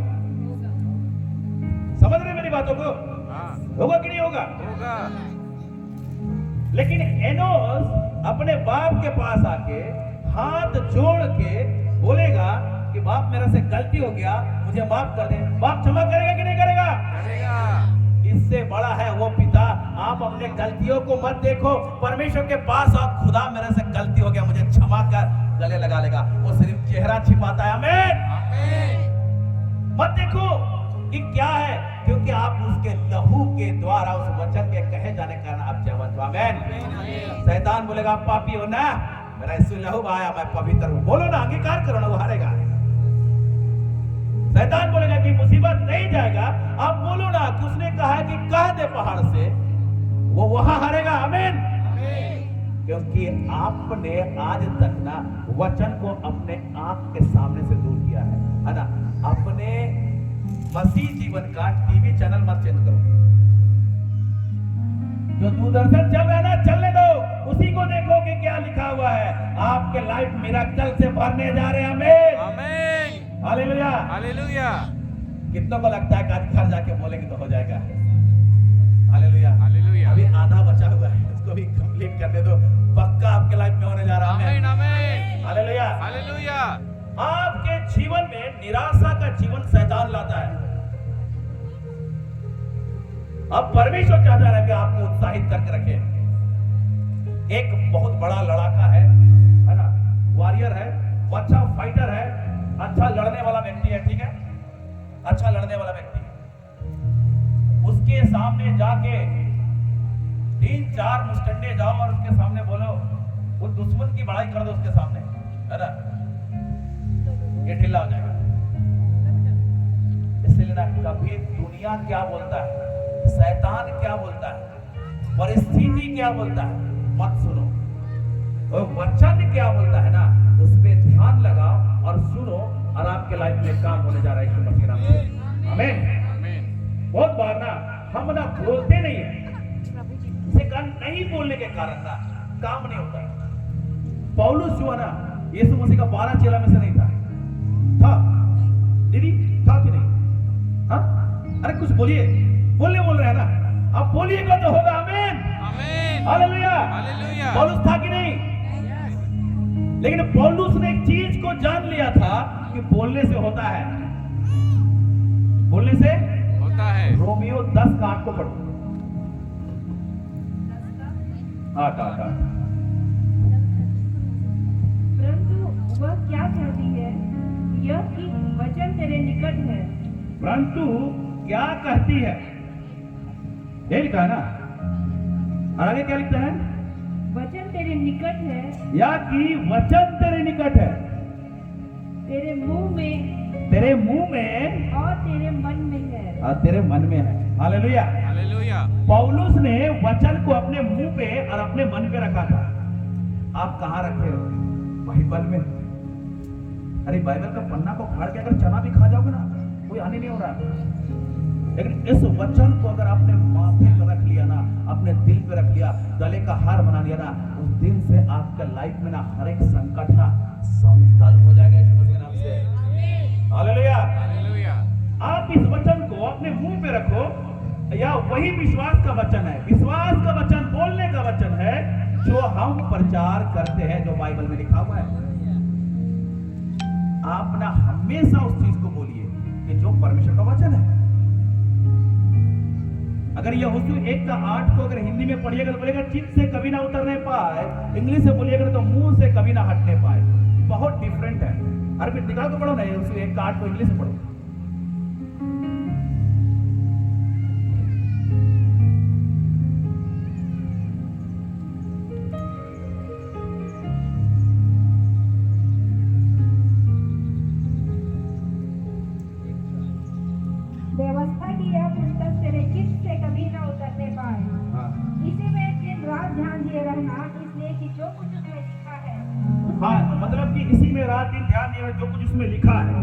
समझ रहे मेरी बातों को? होगा कि नहीं होगा? होगा। लेकिन एनोस अपने बाप के पास आके हाथ जोड़ के बोलेगा कि बाप मेरे से गलती हो गया, मुझे माफ कर दे। बाप क्षमा करेगा कि नहीं करेगा? करेगा। इससे बड़ा है वो पिता। आप अपने गलतियों को मत देखो, परमेश्वर के पास आप, खुदा मेरे से गलती हो गया, मुझे क्षमा कर, गले लगा लेगा। वो सिर्फ चेहरा छिपाता है। आमीन। आमीन। मत देखो कि क्या है, क्योंकि आप उसके लहू के द्वारा, उस वचन के कहे जाने के कारण आप जीवंत हो। आमीन। शैतान बोलेगा आप पापी हो ना, मेरा यीशु लहू आया, मैं पवित्र हूं। बोलो ना, अंगीकार करो ना, वो हारेगा। शैतान बोलेगा कि मुसीबत नहीं जाएगा, आप बोलो ना कि उसने कहा है कि कह दे पहाड़ से, वो वहां हारेगा। आमीन। क्योंकि आपने आज तक ना वचन को अपने आंख के सामने से दूर किया है ना। अपने मसीह जीवन का टीवी चैनल मत चेंज करो, जो दूरदर्शन चल रहा है ना, चलने दो, उसी को देखो कि क्या लिखा हुआ है। आपके लाइफ मिरेकल से भरने जा रहे हैं। आमीन। आमीन। हालेलुया। हालेलुया। कितनों को लगता है कि आज घर जाके बोलेंगे तो हो जाएगा? हालेलुया। हालेलुया। अभी आधा बचा हुआ है, उसको भी कंप्लीट करने दो, पक्का आपके लाइफ में होने जा रहा है। आमीन। आमीन। हालेलुया। हालेलुया। आपके जीवन में निराशा का जीवन शैतान लाता है। अब परमेश्वर चाहता है कि आपको उत्साहित करके रखे। एक बहुत बड़ा लड़ाका है ना, वॉरियर है, अच्छा फाइटर है, अच्छा लड़ने वाला व्यक्ति है, ठीक है, अच्छा लड़ने वाला व्यक्ति है। उसके सामने जाके 3-4 मुस्टंडे जाओ और उसके सामने बोलो, वो दुश्मन की बड़ाई कर दो उसके सामने, है ना, ये ढीला हो जाएगा। इसलिए ना, कभी दुनिया क्या बोलता है, शैतान क्या बोलता है, परिस्थिति क्या बोलता है, मत सुनो। और वचन क्या बोलता है ना, उस पे ध्यान लगाओ और सुनो, और आपके लाइफ में काम होने जा रहा है यीशु मसीह के नाम से। आमीन। आमीन। बहुत बार ना हम ना बोलते नहीं है, इसे कारण नहीं बोलने के कारण ना काम नहीं होता। पौलुस जो है ना, यीशु मसीह का 12 चेला में से नहीं था दीदी, था कि नहीं? हाँ, अरे कुछ बोलिए, बोल रहे हैं ना, आप बोलिएगा तो होगा। आमीन। आमीन। हालेलुया। हालेलुया। पौलुस था कि नहीं? लेकिन पौलुस ने एक चीज को जान लिया था कि बोलने से होता है, बोलने से होता है। रोमियो 10 का 8 को पढ़ो। 8। परंतु वह क्या कहती है? यह कि वचन तेरे निकट है। परंतु क्या कहती है? ये लिखा है ना, और आगे क्या लिखता है? वचन तेरे निकट है, या कि वचन तेरे निकट है, तेरे मुंह में तेरे मुंह में और तेरे मन में है। और तेरे मन में है। हालेलुया। हालेलुया। पौलुस ने वचन को अपने मुंह पे और अपने मन पे रखा था। आप कहां रखे हो? बाइबल में। अरे बाइबल का पन्ना को फाड़ के अगर चना भी खा जाओगे ना, कोई हानि नहीं हो रहा। लेकिन इस वचन को अगर आपने माथे पे रख लिया ना, अपने दिल पे रख लिया, गले का हार बना लिया ना, उस दिन से आपका लाइफ में ना हर एक संकट ना समतल हो जाएगा यीशु मसीह के नाम से। हालेलुया। हालेलुया। आप इस वचन को अपने मुंह पे रखो, या वही विश्वास का वचन है। विश्वास का वचन बोलने का वचन है जो हम प्रचार करते हैं, जो बाइबल में लिखा हुआ है। आप ना हमेशा उस चीज को बोलिए कि जो परमेश्वर का वचन है। अगर यहोशू 1:8 को अगर हिंदी में पढ़िएगा तो बोलेगा चित्त से कभी ना उतरने पाए, इंग्लिश से बोलिएगा तो मुंह से कभी ना हटने पाए। बहुत डिफरेंट है। अरे निकाल के पढ़ो ना, यहोशू 1:8 को इंग्लिश में पढ़ो। व्यवस्था की यह पुस्तक तेरे चित्त से कभी न उतरने पाए, इसी में दिन रात ध्यान दिए रहना, इसलिए कि जो कुछ उसमें लिखा है। हाँ, मतलब कि इसी में रात दिन ध्यान दिया, जो कुछ उसमें लिखा है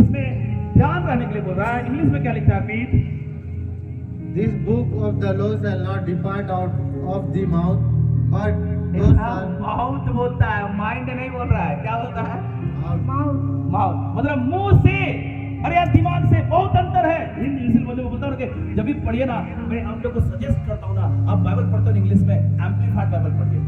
इसमें ध्यान रहने के लिए बोल रहा है। इंग्लिश में क्या लिखा है पीठ? This book of the law shall not depart out of the mouth, but those shall mouth बोलता है, माइंड नहीं बोल रहा है। क्या बोलता है? माउथ माउथ मतलब मुंह से। अरे यार दिमाग से बहुत अंतर है। हिंदी इंग्लिश बोलते बोलता हूँ कि जब भी पढ़िए ना, मैं आप लोग को सजेस्ट करता हूँ ना, आप बाइबल पढ़ते हो इंग्लिश में, एम्प्लीफाइड बाइबल पढ़िए।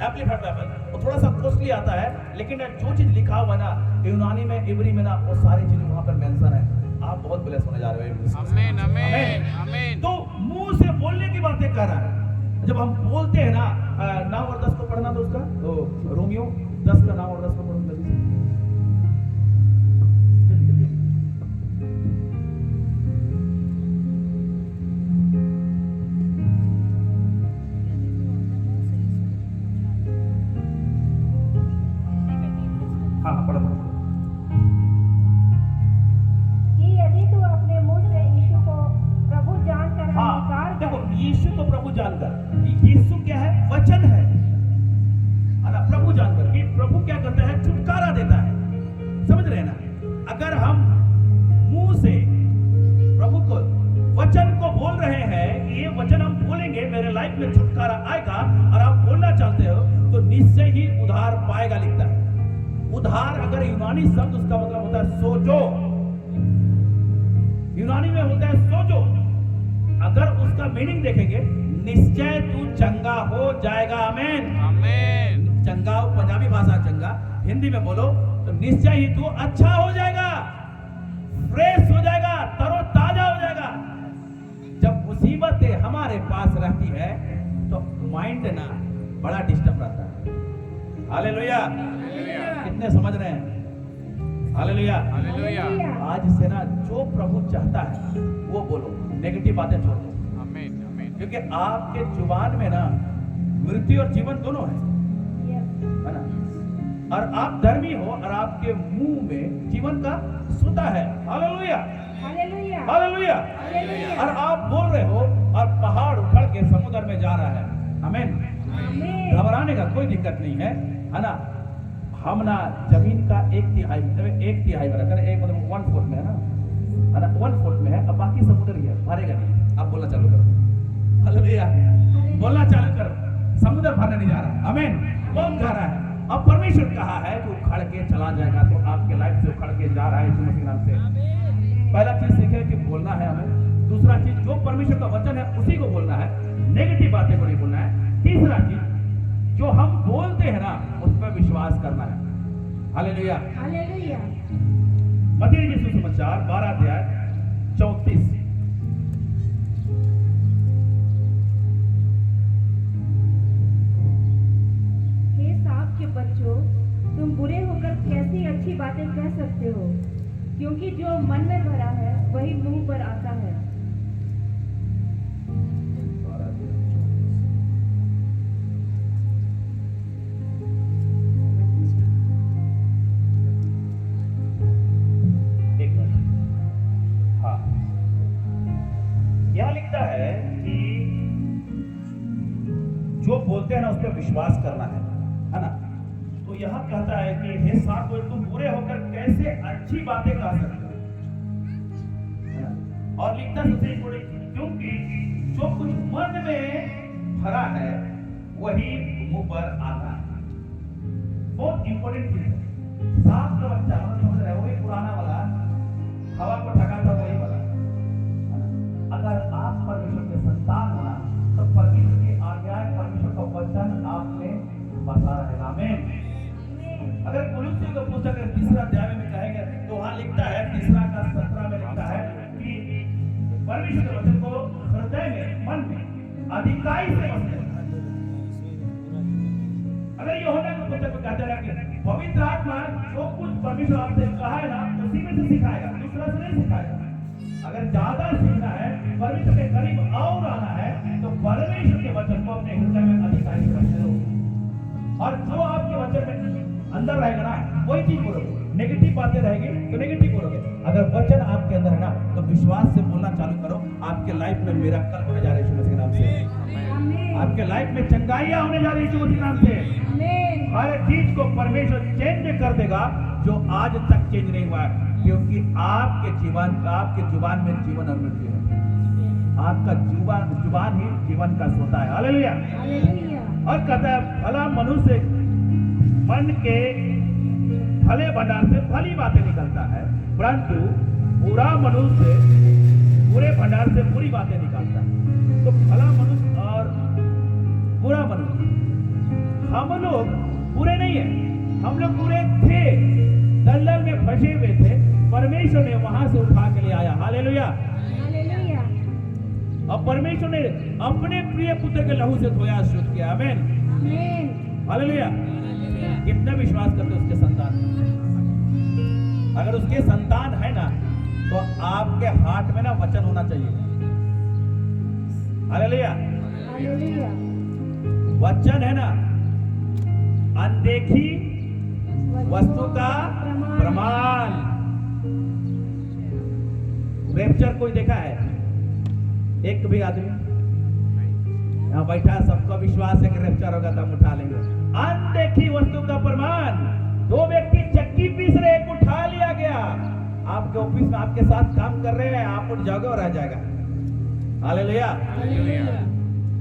एम्प्लीफाइड बाइबल वो थोड़ा सा कॉस्टली आता है, लेकिन जो चीज लिखा हुआ है ना यूनानी में, इब्री में ना, वो सारी चीजें वहां पर मेंशन है। आप बहुत ब्लेस होने जा रहे हो। आमीन आमीन आमीन। तो मुंह से बोलने की बातें कर रहा है। जब हम बोलते हैं ना, 9 और 10 को पढ़ना तो उसका तो रोमियो 10 का 9 और 10 को पढ़ो जल्दी से। हाँ पढ़ो। कि यदि तू अपने मुंह से यीशु को प्रभु जानकर हाँ अंगीकार देखो, कर, यीशु को प्रभु जानकर, यीशु क्या है? वचन है ना। प्रभु जानकर कि प्रभु क्या करता है? छुटकारा देता है। समझ रहे हैं ना? अगर हम मुंह से प्रभु को वचन को बोल रहे हैं कि ये वचन हम बोलेंगे, मेरे लाइफ में छुटकारा आएगा, और आप बोलना चाहते हो तो निश्चय ही उद्धार पाएगा, लिखता है। उद्धार अगर यूनानी शब्द, उसका मतलब होता है सोजो। यूनानी में होता है सोजो। अगर उसका मीनिंग देखेंगे, निश्चय तू चंगा हो जाएगा। आमीन आमीन। चंगा पंजाबी भाषा चंगा, हिंदी में बोलो तो निश्चय ही तू अच्छा हो जाएगा, फ्रेश हो जाएगा, तरोताजा हो जाएगा। जब मुसीबतें हमारे पास रहती है तो माइंड ना बड़ा डिस्टर्ब रहता है। हालेलुया। कितने समझ रहे हैं? हालेलुया। हालेलुया। आज से ना जो प्रभु चाहता है वो बोलो, नेगेटिव बातें छोड़ दो। आमीन आमीन। क्योंकि आपके जुबान में ना मृत्यु और जीवन दोनों है ना। और आप धर्मी हो और आपके मुंह में जीवन का सूता है। Hallelujah hallelujah hallelujah. हालेलुया। और आप बोल रहे हो और पहाड़ उखड़ के समुद्र में जा रहा है। आमीन। आमीन। घबराने का कोई दिक्कत नहीं है ना। हम ना जमीन का 1/3 मतलब 1/3 में रहता है, एक मतलब 1/4 में है ना 1/4 में है, अब बाकी समुद्र ही है, भरेगा नहीं। आप बोलना चालू करो। हालेलुया। बोलना चालू करो। समुद्र भरने नहीं जा रहा। आमीन। कौन कह रहा है? अब परमेश्वर कहा है कि उखड़ के चला जाएगा, तो आपके लाइफ से उखड़ के जा रहा है यीशु मसीह के नाम से। पहला चीज सीखे कि बोलना है हमें। दूसरा चीज, जो परमेश्वर का वचन है उसी को बोलना है, नेगेटिव बातें को नहीं बोलना है। तीसरा चीज, जो हम बोलते हैं ना उस पर विश्वास करना है। हालेलुया। हालेलुया। मत्ती यीशु सुसमाचार 12 अध्याय 34। हे सांप के बच्चों, बोलते हैं ना, उस पर विश्वास करना है ना। तो यहाँ कहता है कि हे साथ तुम बुरे होकर कैसे अच्छी बातें कह सकते हो, है ना? और लिखता सबसे इंपॉर्टेंट, क्योंकि जो कुछ मन में भरा है वही मुंह पर आता है। बहुत इंपॉर्टेंट चीज है। सांप का बच्चा समझ रहे, वही पुराना वाला हवा को ठगाता वही वाला, है ना? अगर आप परमेश्वर के संतान होना तो परमेश्वर की आज्ञाएं, परमेश्वर का वचन आप में बसा रहेगा। आमीन। अगर कुलुस्सी को पुस्तक 3 अध्याय में कहेंगे तो वहां लिखता है 3:17 में लिखता है कि परमेश्वर के वचन को हृदय में, मन में अधिकाई से बसने। अगर यूहन्ना के पुस्तक में कहते हैं कि पवित्र आत्मा जो कुछ परमेश्वर आपसे कहा है ना उसी में से सिखाएगा, दूसरा से नहीं सिखाएगा। अगर ज्यादा सीखना है, परमेश्वर के करीब और आना है तो परमेश्वर के वचन को अपने हृदय में अधिकाई से रखने दो। और जो आपके वचन में अंदर रहेगा ना वही चीज बोलोगे। नेगेटिव बातें रहेगी तो नेगेटिव बोलोगे। अगर वचन आपके अंदर है ना तो विश्वास से बोलना चालू करो। आपके लाइफ में मिरेकल होने जा रहे हैं यीशु मसीह के नाम से। आपके लाइफ में चंगाइयां होने जा रही है यीशु मसीह के नाम से। हर चीज को परमेश्वर चेंज कर देगा जो आज तक चेंज नहीं हुआ है, क्योंकि आपके जुबान में जीवन और मृत्यु है। आपका जुबान ही जीवन का सोता है। हालेलुया। और कहता है भला मनुष्य मन के भले भंडार से भली बातें निकलता है, परंतु बुरा मनुष्य बुरे भंडार से बुरी बातें निकालता है। तो भला मनुष्य और बुरा मनुष्य, हम लोग बुरे नहीं है, हम लोग बुरे थे, दलदल में फंसे हुए थे, परमेश्वर ने वहां से उठा के ले आया। हालेलुया। अब परमेश्वर ने अपने प्रिय पुत्र के लहू से धोया, शुद्ध किया। आमीन। हालेलुया। कितने विश्वास करते उसके संतान? अगर उसके संतान है ना तो आपके हार्ट में ना वचन होना चाहिए। हालेलुया। वचन है ना अनदेखी वस्तु का प्रमाण। रैप्चर कोई देखा है? एक भी आदमी यहाँ बैठा, सबका विश्वास है कि रैप्चर होगा तब उठा लेंगे। अनदेखी वस्तु का प्रमाण। 2 व्यक्ति चक्की पीस रहे, एक उठा लिया गया। आपके ऑफिस में आपके साथ काम कर रहे हैं, आप उठ जाओगे और रह जाएगा। हालेलुया।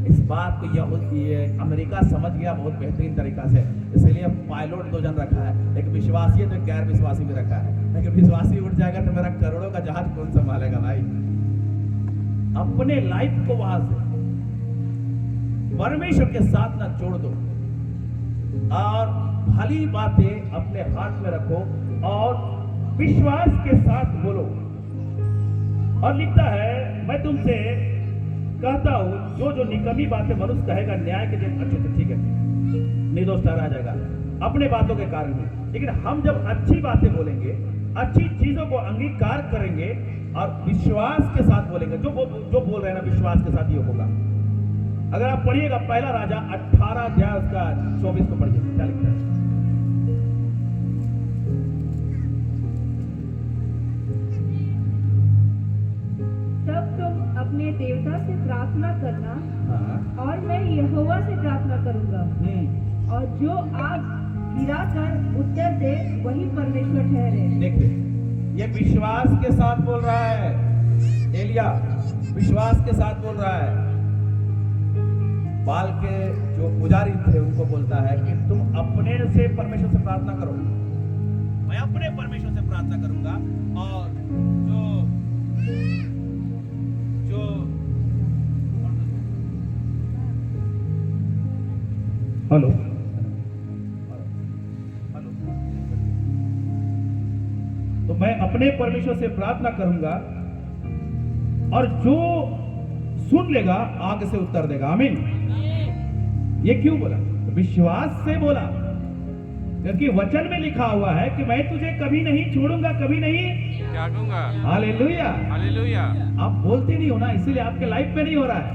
इस बात को ये अमेरिका समझ गया बहुत बेहतरीन तरीका से, इसलिए पायलट 2 जन रखा है, एक विश्वासी है तो एक गैर विश्वासी भी रखा है। लेकिन विश्वासी उठ जाएगा तो मेरा करोड़ों का जहाज कौन संभालेगा भाई? अपने लाइफ को वहां से परमेश्वर के साथ ना जोड़ दो और भली बातें अपने हाथ में रखो और विश्वास के साथ बोलो। और लिखता है मैं तुमसे कहता हूं जो निकम्मी बातें मनुष्य कहेगा न्याय के दिन, अच्छे से ठीक है, निर्दोष ठहराया जाएगा अपने बातों के कारण ही। लेकिन हम जब अच्छी बातें बोलेंगे, अच्छी चीजों को अंगीकार करेंगे और विश्वास के साथ बोलेंगे, जो बोल रहे हैं ना विश्वास के साथ ये होगा। अगर आप पढ़िएगा 1 राजा 18 अध्याय उसका 24 को पढ़िए, क्या लिखता है? तब तुम अपने देवता से प्रार्थना करना, हाँ। और मैं यहोवा से प्रार्थना करूंगा, और जो आप गिराकर उत्तर दे वही परमेश्वर ठहरे। देखिए ये विश्वास के साथ बोल रहा है। एलिया विश्वास के साथ बोल रहा है। बाल के जो पुजारी थे उनको बोलता है कि तुम अपने से परमेश्वर से प्रार्थना करो, मैं अपने परमेश्वर से प्रार्थना करूंगा, और जो हेलो तो मैं अपने परमेश्वर से प्रार्थना करूंगा और जो सुन लेगा आगे से उत्तर देगा। आमीन। ये क्यों बोला? विश्वास से बोला, क्योंकि वचन में लिखा हुआ है कि मैं तुझे कभी नहीं छोड़ूंगा, कभी नहीं त्यागूंगा। हालेलुया। हालेलुया। आप बोलते नहीं हो ना, इसीलिए आपके लाइफ में नहीं हो रहा है।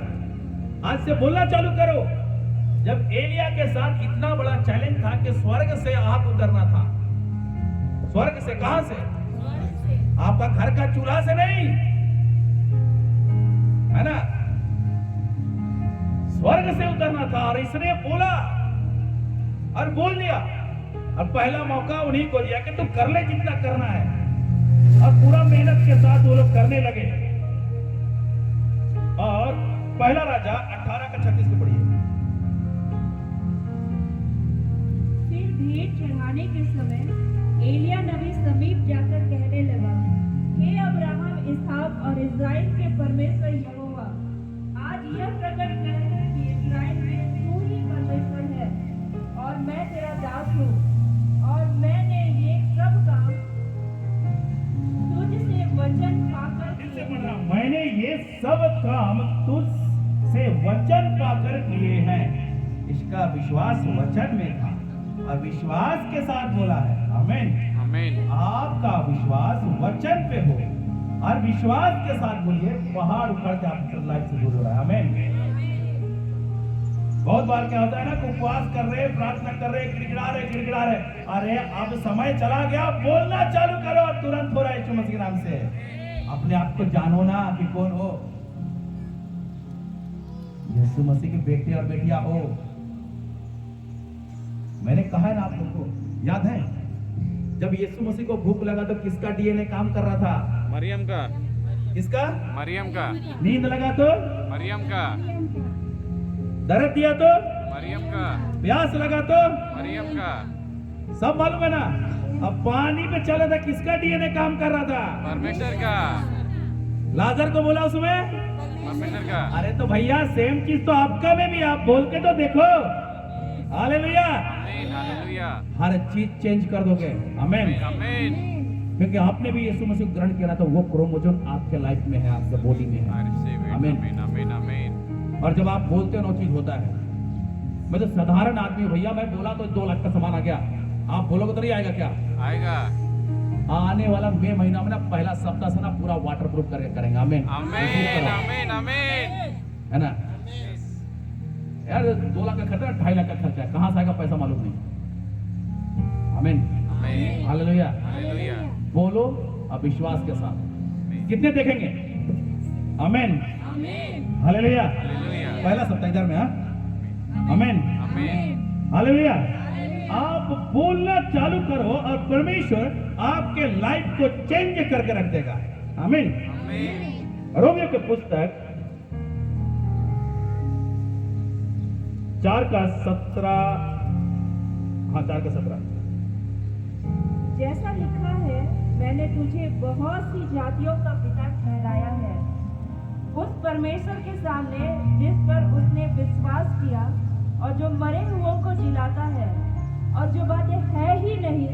आज से बोलना चालू करो। जब एलिया के साथ इतना बड़ा चैलेंज था कि स्वर्ग से आग उतरना था, स्वर्ग से कहां से? आपका घर का चूल्हा से नहीं, है ना, स्वर्ग से उतरना था और इसने बोला और बोल दिया, और पहला मौका उन्हीं को दिया कि तुम कर ले जितना करना है, और पूरा मेहनत के साथ वो लोग करने लगे। और पहला राजा 18:36 को पढ़िए। फिर भेंट चढ़ाने के समय एलिया नबी समीप जाकर कहने लगा, हे अब्राहम, इसहाक और इस्राएल के परमेश्वर यहोवा, आज यह प्रकट कर कि इस्राएल में तू ही परमेश्वर है और मैं तेरा दास हूँ, और मैंने ये सब काम तुझसे वचन पाकर किए हैं। मैंने ये सब काम तुझ से वचन पाकर किए हैं। इसका विश्वास वचन में था और विश्वास के साथ बोला है। आमीन। आमीन। आपका विश्वास वचन पे हो और विश्वास के साथ बोलिए, पहाड़ उखड़ के आपकी लाइफ से दूर हो रहा है। आमीन। बहुत बार क्या होता है ना, उपवास कर रहे, प्रार्थना कर रहे, गिड़गिड़ा रहे, अरे अब समय चला गया, बोलना चालू करो और तुरंत हो रहा है यीशु मसीह के नाम से। अपने आप को जानो ना कि कौन हो, यीशु मसीह के बेटे और बेटियां हो। मैंने कहा है ना आप लोगों को, याद है जब यीशु मसीह को भूख लगा तो किसका डीएनए काम कर रहा था? मरियम का। किसका? मरियम का। नींद लगा तो मरियम का। दर्द दिया तो मरियम का। प्यास लगा तो मरियम का। सब मालूम है ना। अब पानी पे चला था, किसका डीएनए काम कर रहा था? परमेश्वर का। लाजर को बोला उसमें परमेश्वर का। अरे तो भैया सेम चीज तो आपका में भी, आप बोल के तो देखो। हालेलुया। आमीन। हालेलुया। हर चीज चेंज कर दोगे। आमीन। आमीन। क्योंकि आपने भी यीशु मसीह को ग्रहण किया ना, तो वो क्रोमोसोम आपके लाइफ में है, आपके बॉडी में I है। receive it. आमीन। आमीन। आमीन। आमीन। और जब आप बोलते हो ना, वो चीज होता है। मैं तो साधारण आदमी हूं भैया, मैं बोला तो 2 लाख का सामान आ गया, आप बोलोगे तो नहीं आएगा क्या? आएगा। आने वाला मई महीना में ना, पहला सप्ताह से ना पूरा वाटर प्रूफ करके करेंगे। आमीन। आमीन। आमीन। आमीन। है ना यार, 2 लाख का खर्चा, 2.5 लाख का खर्चा है, कहां से आएगा पैसा मालूम नहीं। आमीन। आमीन। हालेलुया। हालेलुया। बोलो अब विश्वास के साथ। कितने देखेंगे? आमीन। हालेलुया। हालेलुया। पहला सप्ताह इधर में। हाँ, आमीन। आमीन। हालेलुया। आप बोलना चालू करो और परमेश्वर आपके लाइफ को चेंज करके रख देगा। आमीन। आमीन। रोमियो के पुस्तक 4:17। हाँ, 4:17। जैसा लिखा है, मैंने तुझे बहुत सी जातियों का पिता ठहराया है, उस परमेश्वर के सामने जिस पर उसने विश्वास किया और जो मरे हुओं को जिलाता है और जो बातें है ही नहीं,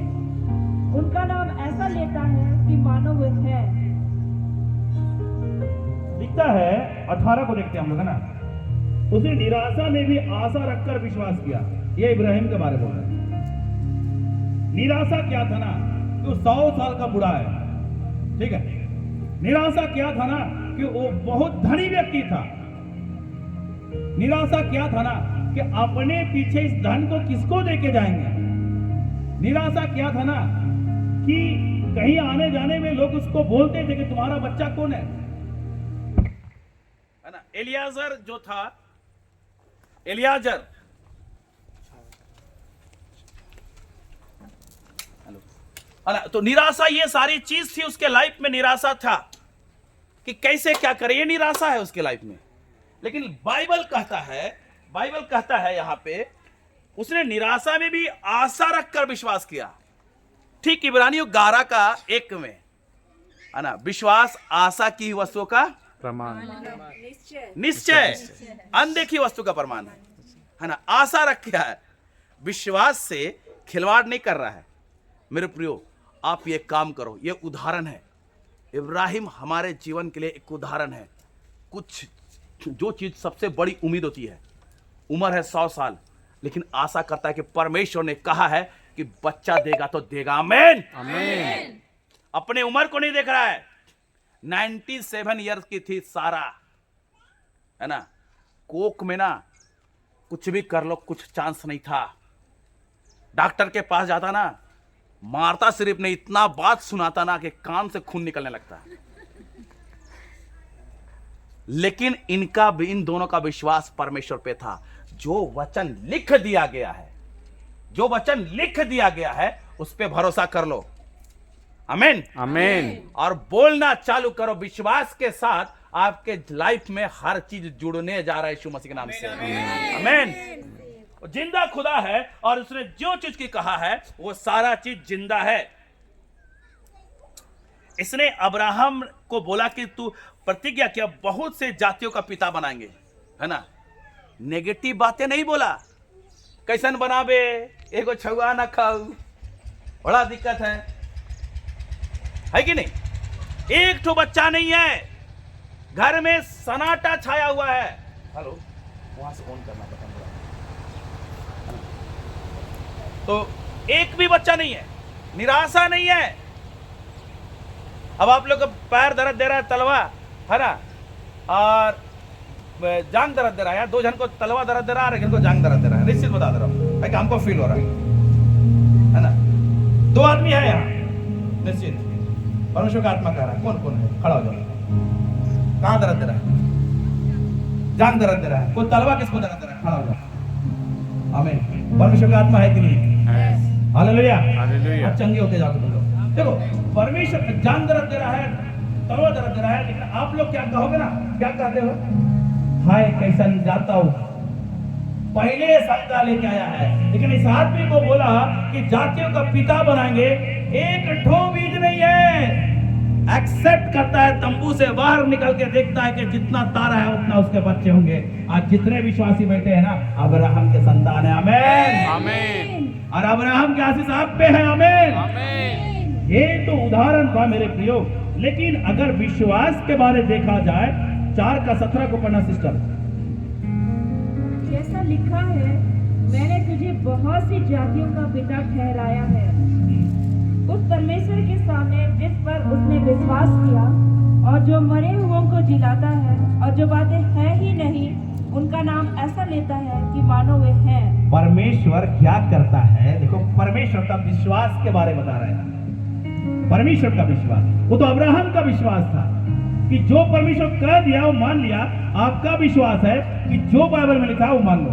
उनका नाम ऐसा लेता है कि मानो वे है। लिखता है 18 को देखते हैं हम लोग, है ना। उसने निराशा में भी आशा रखकर विश्वास किया। ये इब्राहिम के बारे में बोल रहा है। निराशा क्या था ना, कि वो 100 साल का बूढ़ा है, ठीक है। निराशा क्या था ना, कि वो बहुत धनी व्यक्ति था। निराशा क्या था ना, कि अपने पीछे इस धन को किसको देके जाएंगे। निराशा क्या था ना, कि कहीं आने जाने में लोग उसको बोलते थे कि तुम्हारा बच्चा कौन है ना। एलियाजर जो था, एलियाजर, तो निराशा, ये सारी चीज थी उसके लाइफ में। निराशा था कि कैसे क्या करे, ये निराशा है उसके लाइफ में। लेकिन बाइबल कहता है यहां पे, उसने निराशा में भी आशा रखकर विश्वास किया। ठीक इब्रानियों 11:1 में, है ना, विश्वास आशा की वस्तुओं का प्रमाण। निश्चय, अनदेखी वस्तु का प्रमाण है ना। आशा रखा है, विश्वास से खिलवाड़ नहीं कर रहा है। मेरे प्रियो, आप ये काम करो, ये उदाहरण है। इब्राहिम हमारे जीवन के लिए एक उदाहरण है। कुछ जो चीज सबसे बड़ी उम्मीद होती है, उम्र है 100 साल, लेकिन आशा करता है कि परमेश्वर ने कहा है कि बच्चा देगा तो देगा। आमीन। आमीन। अपने उम्र को नहीं देख रहा है। 97 ईयर्स की थी सारा, है ना। कोक में ना कुछ भी कर लो, कुछ चांस नहीं था। डॉक्टर के पास जाता ना, मारता सिर्फ नहीं, इतना बात सुनाता ना कि कान से खून निकलने लगता। लेकिन इनका भी, इन दोनों का विश्वास परमेश्वर पे था। जो वचन लिख दिया गया है, जो वचन लिख दिया गया है, उस पे भरोसा कर लो। आमीन आमीन। और बोलना चालू करो विश्वास के साथ। आपके लाइफ में हर चीज जुड़ने जा रहा है यीशु मसीह के नाम से। आमीन। जिंदा खुदा है और उसने जो चीज की कहा है वो सारा चीज जिंदा है। इसने अब्राहम को बोला कि तू प्रतिज्ञा किया, बहुत से जातियों का पिता बनाएंगे, है ना। नेगेटिव बातें नहीं बोला, कैसन बनाबे, एगो छुआ ना खाऊ, बड़ा दिक्कत है कि नहीं। एक ठो बच्चा नहीं है, घर में सन्नाटा छाया हुआ है। हेलो, वहां से ऑन करना बटन, तो एक भी बच्चा नहीं है, निराशा नहीं है। अब आप लोग का पैर दर्द दे रहा है, तलवा, है ना, और जांग दर्द दे रहा है। दो जन को तलवा दर्द दे रहा है, एक को जांग दर्द दे रहा है। निश्चित बता दे रहा हूं, कि हमको फील हो रहा है ना। दो आदमी है यहाँ, निश्चित परमेश्वर का आत्मा कह रहा है। कौन कौन है? खड़ा हो जाओ। कहाँ दर्द दे रहा है? जांग दर्द दे रहा है। कोई तलवा किसको दर्द दे रहा है? खड़ा हो जाओ। आमीन। परमेश्वर का आत्मा है कि नहीं? हालेलुया। हालेलुया। अब चंगे होके जाओ तुम लोग। देखो, परमेश्वर जान दर्द दे रहा है, तलवा दर्द दे रहा है, लेकिन आप लोग क्या कहोगे ना, क्या कहते हो? हाय कैसा जाता हूं, पहले शंका लेके आया है। लेकिन इस आदमी को बोला कि जातियों का पिता बनाएंगे, एक ठो बीज नहीं है। एक्सेप्ट करता है, तंबू से बाहर निकल के देखता है कि जितना तारा है उतना उसके बच्चे होंगे। आज जितने विश्वासी बैठे हैं ना, अब्राहम के संतान है। आमीन आमीन। और अब्राहम के आशीष आप पे है। आमीन। आमीन। ये तो उदाहरण था मेरे प्रियो। लेकिन अगर विश्वास के बारे देखा जाए, 4:17 को पढ़ना सिस्टर। जैसा लिखा है, मैंने तुझे बहुत सी जातियों का पिता ठहराया है। उस परमेश्वर के सामने जिस पर उसने विश्वास किया और जो मरे हुओं को जिलाता है और जो बातें है ही नहीं उनका नाम ऐसा लेता है कि मानो वे हैं। परमेश्वर क्या करता है? देखो, परमेश्वर का विश्वास के बारे बता रहे हैं। परमेश्वर का विश्वास, वो तो अब्राहम का विश्वास था कि जो परमेश्वर कह दिया वो मान लिया। आपका विश्वास है कि जो बाइबल में लिखा है वो मान लो।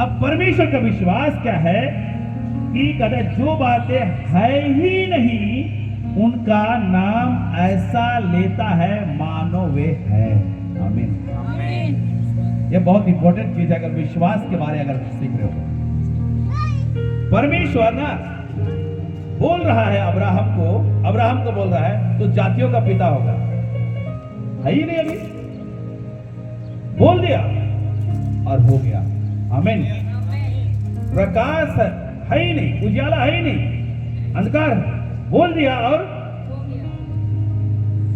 अब परमेश्वर का विश्वास क्या है कि कहते जो बातें है ही नहीं उनका नाम ऐसा लेता है मानो वे है। आमीन। आमीन। ये बहुत इंपॉर्टेंट चीज है। अगर विश्वास के बारे अगर सीख रहे हो, परमेश्वर ना बोल रहा है अब्राहम को बोल रहा है तो जातियों का पिता होगा, है ही नहीं, अभी बोल दिया और हो गया। आमीन। प्रकाश है ही नहीं, उजाला है ही नहीं, अंधकार बोल दिया और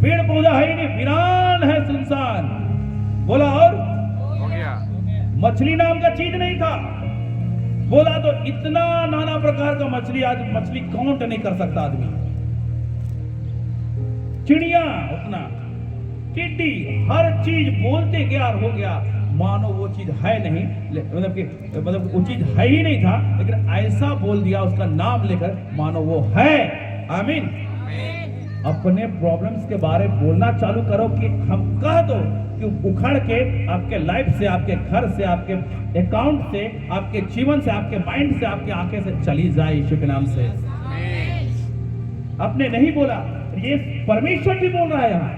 पेड़ पौधा है ही नहीं, वीरान है, सुनसान, बोला और हो गया। मछली नाम का चीज नहीं था, बोला तो इतना नाना प्रकार का मछली, आज मछली काउंट नहीं कर सकता आदमी। चिड़िया उतना, टिड्डी, हर चीज बोलते गया और हो गया मानो वो चीज है नहीं। मतलब वो चीज है ही नहीं था, लेकिन ऐसा बोल दिया उसका नाम लेकर मानो वो है। आमीन। अपने प्रॉब्लम्स के बारे में बोलना चालू करो कि हम कह दो कि उखड़ के आपके लाइफ से, आपके घर से, आपके अकाउंट से, आपके जीवन से, आपके माइंड से, आपके आंखें से चली जाए यीशु के नाम से। आपने नहीं बोला, ये परमेश्वर भी बोल रहा है यहां,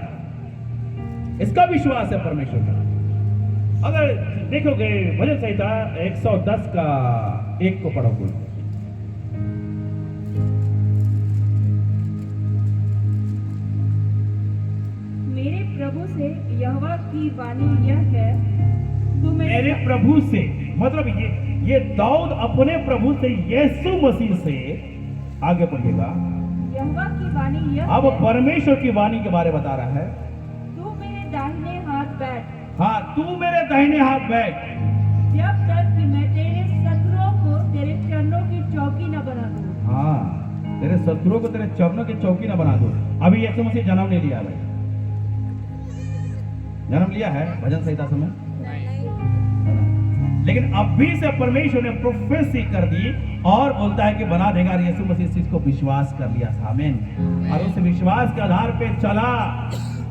इसका विश्वास है परमेश्वर का। अगर देखोगे भजन संहिता 110 का 1 को पढ़ो कोई। मेरे प्रभु से यहोवा की वाणी यह है, तू मेरे प्रभु से, मतलब ये दाऊद अपने प्रभु से, यीशु मसीह से, आगे पढ़िएगा। यहोवा की वाणी यह अब है, परमेश्वर की वाणी के बारे बता रहा है। तू मेरे दाहिने हाथ बैठ, हाँ, तू मेरे दाहिने हाथ बैठ, जब तक कि मैं तेरे शत्रुओं को तेरे चरणों की चौकी न बना दूं। हाँ, तेरे शत्रुओं को तेरे चरणों की चौकी न बना दो। अभी यीशु मसीह जन्म नहीं लिया भाई, जन्म लिया है भजन संहिता समय, लेकिन अभी से परमेश्वर ने प्रोफेसी कर दी और बोलता है कि बना देगा। यीशु मसीह इस चीज को विश्वास कर लिया था। आमीन। और उस विश्वास के आधार पे चला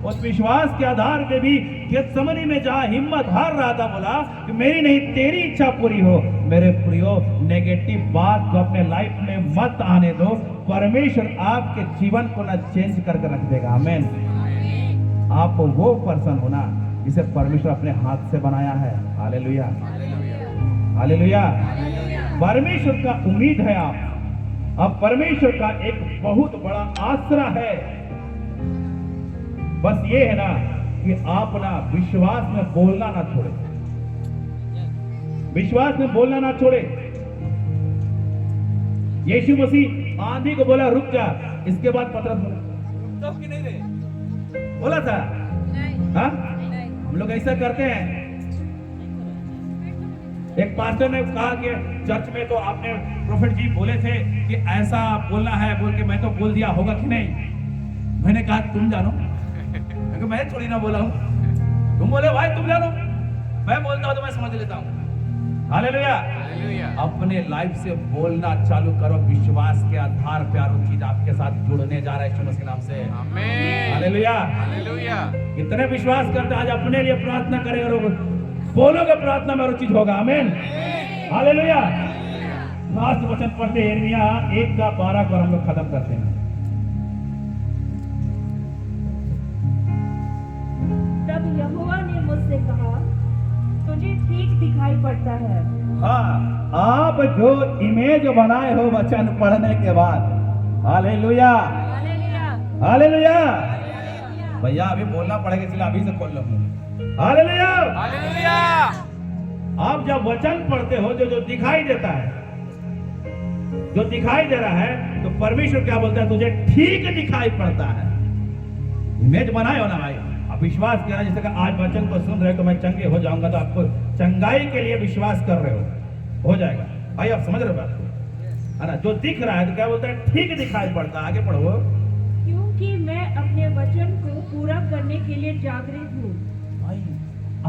उस विश्वास के आधार पे भी गेत्सेमनी में जहां हिम्मत हार रहा था, बोला कि मेरी नहीं तेरी इच्छा पूरी हो। मेरे प्रियो, नेगेटिव बात को अपने लाइफ में मत आने दो। परमेश्वर आपके जीवन को ना चेंज करके रख देगा। आमेन। आप वो पर्सन हो ना जिसे परमेश्वर अपने हाथ से बनाया है। Hallelujah, hallelujah. परमेश्वर का उम्मीद है आप। अब परमेश्वर का एक बहुत बड़ा आसरा है। बस ये है ना कि आप ना विश्वास में बोलना ना छोड़े, विश्वास में बोलना ना छोड़े। यीशु मसीह आंधी को बोला रुक जा, इसके बाद पतरस बोला रुक जाओ कि नहीं रे, बोला था। हाँ, हम लोग ऐसा करते हैं। एक पास्टर ने कहा कि चर्च में तो आपने प्रोफेट जी बोले थे कि ऐसा बोलना है, बोल के मैं तो बोल दिया, होगा कि नहीं? मैंने कहा तुम जानो, क्योंकि मैं थोड़ी ना बोला हूं। तुम बोले भाई तुम जानो, मैं बोलता हूं तो मैं समझ लेता हूं। हालेलुया। अपने लाइफ से बोलना चालू करो। विश्वास के आधार पे और चीज आपके साथ जुड़ने जा रहा है यीशु मसीह के नाम से। आमीन। Hallelujah, hallelujah. कितने विश्वास करते हैं? आज अपने लिए प्रार्थना करेंगे, बोलोगे प्रार्थना में और चीज होगा। आमीन, हालेलुया। लास्ट वचन पढ़ते यिर्मयाह 1:12 को हम लोग खत्म करते हैं। तब यहोवा ने मुझसे कहा, तुझे ठीक दिखाई पड़ता है। हाँ, आप जो इमेज बनाए हो वचन पढ़ने के बाद, हालेलुया, हालेलुया। भैया अभी बोलना पड़ेगा, इसलिए अभी से खोल लो। Hallelujah, hallelujah. आप जब वचन पढ़ते हो, जो दिखाई देता है, जो दिखाई दे रहा है, तो परमेश्वर क्या बोलता है? तुझे ठीक दिखाई पड़ता है। इमेज बनाए हो ना भाई, आप विश्वास किया जैसे कि आज वचन को सुन रहे हो तो मैं चंगे हो जाऊंगा, तो आपको चंगाई के लिए विश्वास कर रहे हो जाएगा। भाई आप समझ रहे हो बात को, है ना? जो दिख रहा है तो क्या बोलता है? ठीक दिखाई पड़ता है। आगे पढ़ो। क्योंकि मैं अपने वचन को पूरा करने के लिए जागृत हूँ।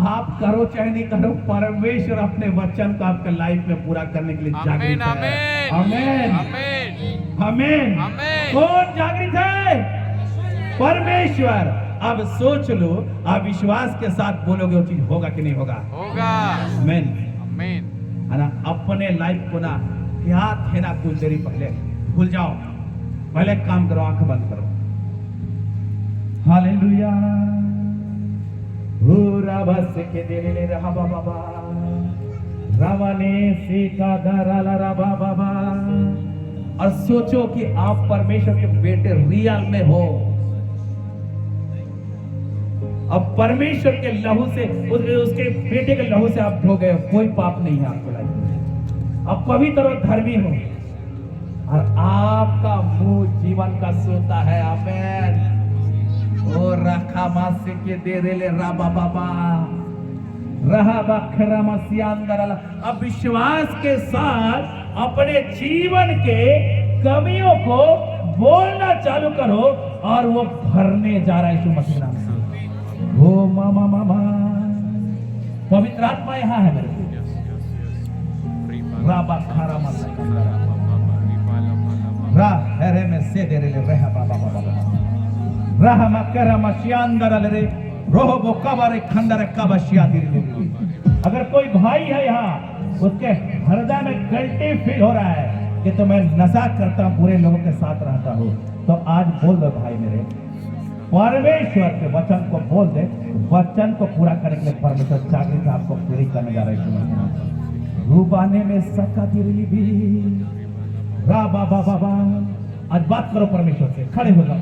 आप करो चाहे नहीं करो, परमेश्वर अपने वचन को आपके लाइफ में पूरा करने के लिए जागृत है। आमीन, आमीन, आमीन, आमीन। कौन जागृत है? परमेश्वर। अब सोच लो, आप विश्वास के साथ बोलोगे वो चीज होगा कि नहीं होगा? होगा। आमीन, आमीन। है ना? अपने लाइफ को ना क्या थे ना कुछ देरी पहले भूल जाओ, पहले काम करो, आंख बंद करो। हालेलुया। बस के दे रहा बाबा रवाने सीता दराला रबा बाबा। और सोचो कि आप परमेश्वर के बेटे रियल में हो। अब परमेश्वर के लहू से, उसके बेटे के लहू से आप धो गए, कोई पाप नहीं है आपको लाइफ में। अब पवित्र और धर्मी हो और आपका मुंह जीवन का सोता है। आमीन। ओ रखा मासे के दे रेले राबा बाबा रहा बखरा मसियांदर। अब विश्वास के साथ अपने जीवन के कमियों को बोलना चालू करो और वो भरने जा रहा है यीशु मसीह नाम से। ओ मामा मामा, पवित्र आत्मा यहाँ है मेरे राबा खारा मसियांदर रा हेरे में से दे रेले रहा बाबा बाबा रहा मकरा मसियांदर रे रोह बो कबारे खंडर कबशिया दिले। अगर कोई भाई है यहाँ, उसके हृदय में गिल्टी फील हो रहा है कि तो मैं नशा करता हूँ, बुरे लोगों के साथ रहता हूँ, तो आज बोल दो भाई मेरे, परमेश्वर के वचन को बोल दे। वचन को पूरा करने के लिए परमेश्वर जागृत आपको पूरी करने जा रहे हैं। रूबाने में सका दिली भी रा बाबा बाबा। आज बात करो परमेश्वर से, खड़े हो जाओ,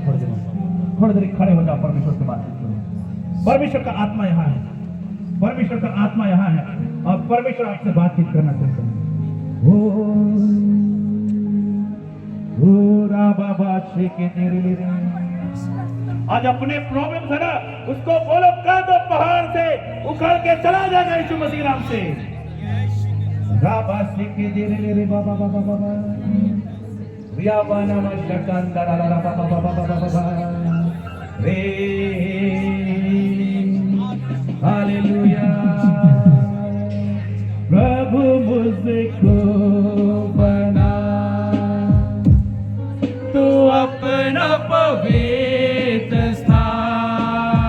थोड़ी देर खड़े हो जाओ, परमेश्वर से बात करो। परमेश्वर का आत्मा यहाँ है, परमेश्वर का आत्मा यहाँ है और परमेश्वर आपसे बातचीत करना चाहते हैं। बाबा आज अपने प्रॉब्लम है ना, उसको बोलो कर दो, पहाड़ से उखड़ के चला जाएगा यीशु मसीह नाम से। बाबा बाबा बाबा रिया बाना मशकन दराला बाबा बाबा बाबा रे। हालेलुया। प्रभु मुझको बना तू अपना पवित्र स्थान,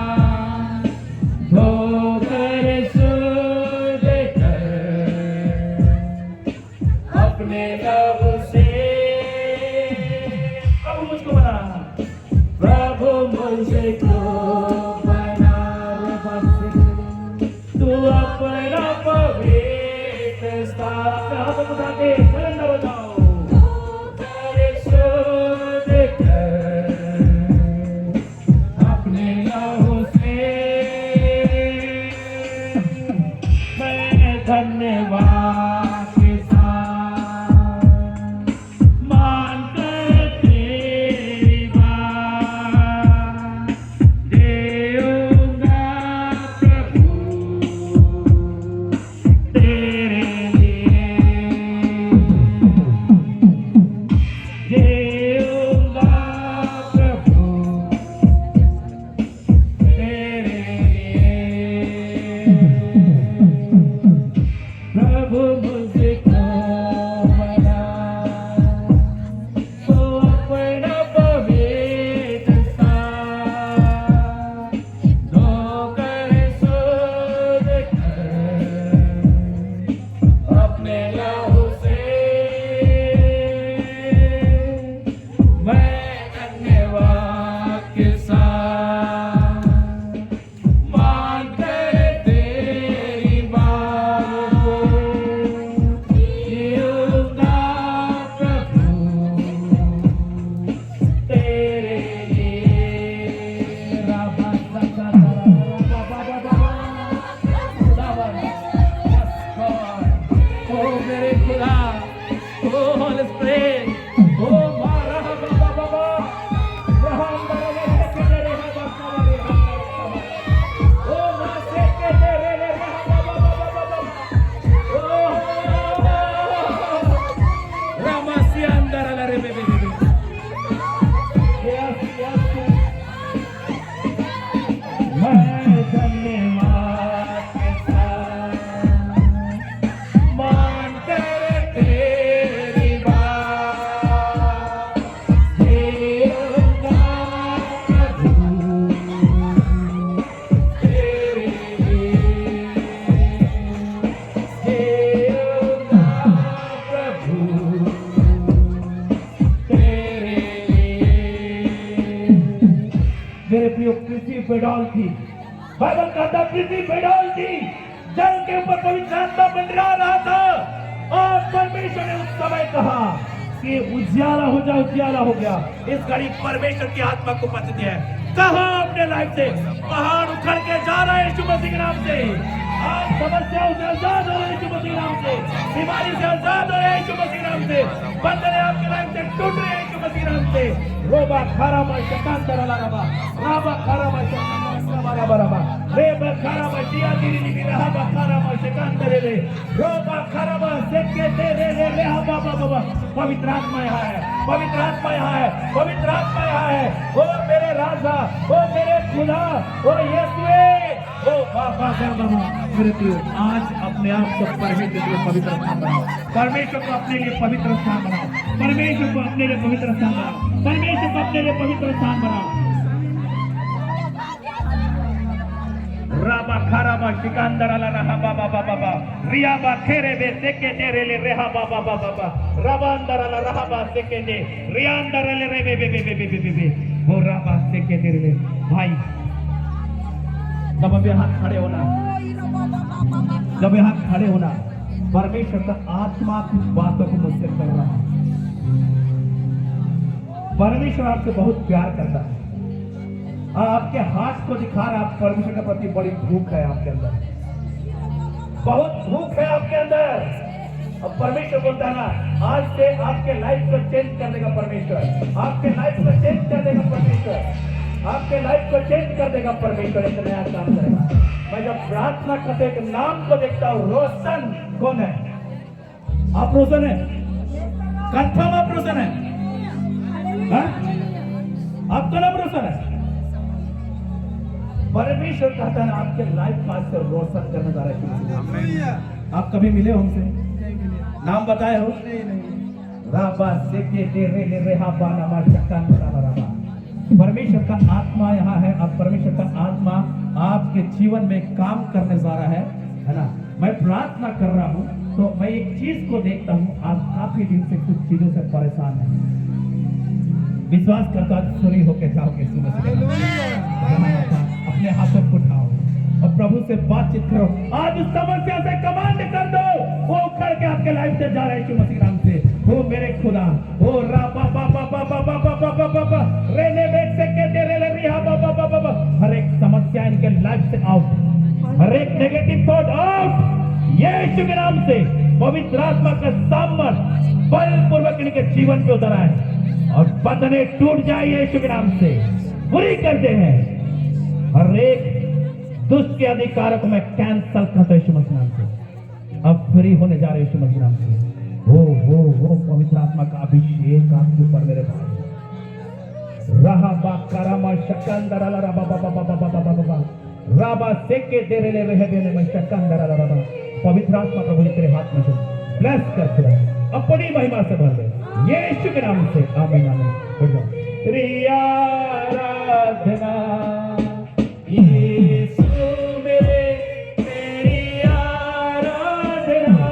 बेडौल थी। बाइबल कहता पृथ्वी बेडौल थी, जल के ऊपर पवित्र आत्मा मंडरा रहा था और परमेश्वर ने उस समय कहा कि उजियाला हो जा, उजियाला हो गया। इस घड़ी परमेश्वर की आत्मा को पसंद है। कहा अपने लाइफ से पहाड़ उखड़ के जा रहा है यीशु मसीह के नाम से। आप समस्याओं से आजाद हो रहे हैं यीशु मसीह के नाम से, बीमारी से आजाद हो रहे हैं यीशु मसीह के नाम से, बंधन आपके लाइफ से टूट रहे हैं यीशु मसीह के नाम से। रोबा खारा मा शकान तरला रबा, राबा खारा मा शकान तरला रबा रबा, रेबा खारा मा जिया दिरी दिरी राबा खारा मा शकान तरले, रोबा खारा मा सेके दे रे रे रे हा बाबा बाबा। पवित्र आत्मा यहाँ है, पवित्र आत्मा यहाँ है, पवित्र आत्मा यहाँ है। ओ मेरे राजा, ओ मेरे खुदा, ओ यीशुए, ओ बाबा बाबा मेरे प्रिय, आज अपने आप को परमेश्वर के लिए पवित्र स्थान बनाओ। परमेश्वर को अपने लिए पवित्र स्थान बनाओ। परमेश्वर को अपने लिए पवित्र स्थान बनाओ। परमेश्वर को अपने लिए पवित्र स्थान बनाओ। राबा खाराबा सिकंदर अला रहा बाबा बाबा बाबा, रियाबा खेरे बे सेके तेरे ले रेहा बाबा बाबा बाबा, राबा अंदर अला रहा बा सेके दे, रियांदर ले रे बे बे बे बे बे बे बे, वो राबा सेके तेरे ले। भाई जब यहाँ खड़े होना, जब यहाँ खड़े होना, परमेश्वर का आत्मा कुछ बातों को मुझसे कर रहा है। परमेश्वर आपसे बहुत प्यार करता है, आपके हाथ को दिखा रहा है। परमेश्वर के प्रति बड़ी भूख है आपके अंदर, बहुत भूख है आपके अंदर। अब परमेश्वर बोलता है ना, आज से आपके लाइफ को चेंज कर देगा परमेश्वर, आपके लाइफ को चेंज कर देगा परमेश्वर, आपके लाइफ को चेंज कर देगा परमेश्वर, एक नया काम करेगा। मैं जब प्रार्थना करते एक नाम को देखता हूँ, रोशन कौन है? आप रोशन है? कंफर्म आप रोशन है? आपका नाम रोशन है? परमेश्वर कहता है आपके लाइफ का से रोशन करने जा रहा है। आप कभी मिले हमसे? नाम बताए हो? राबा सेके दे रे ले रे हा बा नामा शकान राबा राबा। परमेश्वर का आत्मा यहाँ है। अब परमेश्वर का आत्मा आपके जीवन में काम करने जा रहा है ना। मैं प्रार्थना कर रहा हूँ तो मैं एक चीज को देखता हूँ, आप काफी दिन से कुछ चीजों से परेशान हैं। विश्वास करता फ्री होके जाओगे। अपने हाथों को उठाओ और प्रभु से बातचीत करो। आज उस समस्या से कमांड कर दो, वो उखड़ के आपके लाइफ से जा रहा है यीशु मसीह नाम से। ओ मेरे खुदा, ओ रा बा बा बा बा बा बा बा बा बा बा रे ने बेट से के तेरे ले रिहा बा बा बा बा। हर एक समस्या इनके लाइफ से आउट, हर एक नेगेटिव थॉट आउट यीशु के नाम से। पवित्र आत्मा का सामर्थ बलपूर्वक इनके जीवन पे उतर आए और बंधने टूट जाए यीशु के नाम से। पूरी करते हैं हर एक दुष्ट के अधिकार को मैं कैंसल करता यीशु मसीह नाम से। अब फ्री होने जा रहे यीशु मसीह नाम से। हो पवित्र आत्मा का अभिषेक आपके ऊपर मेरे भाई। रहा बा करामा शकंदर अला रबा बा बा बा बा बा बा राबा सेके तेरे ले रहे देने में शकंदर अला रबा। पवित्र आत्मा प्रभु तेरे हाथ में ब्लेस कर खुदा अपनी महिमा से भर दे यीशु के नाम से। आमीन आमीन। हो जाओ। रिया आराधना यीशु मेरे, तेरी आराधना,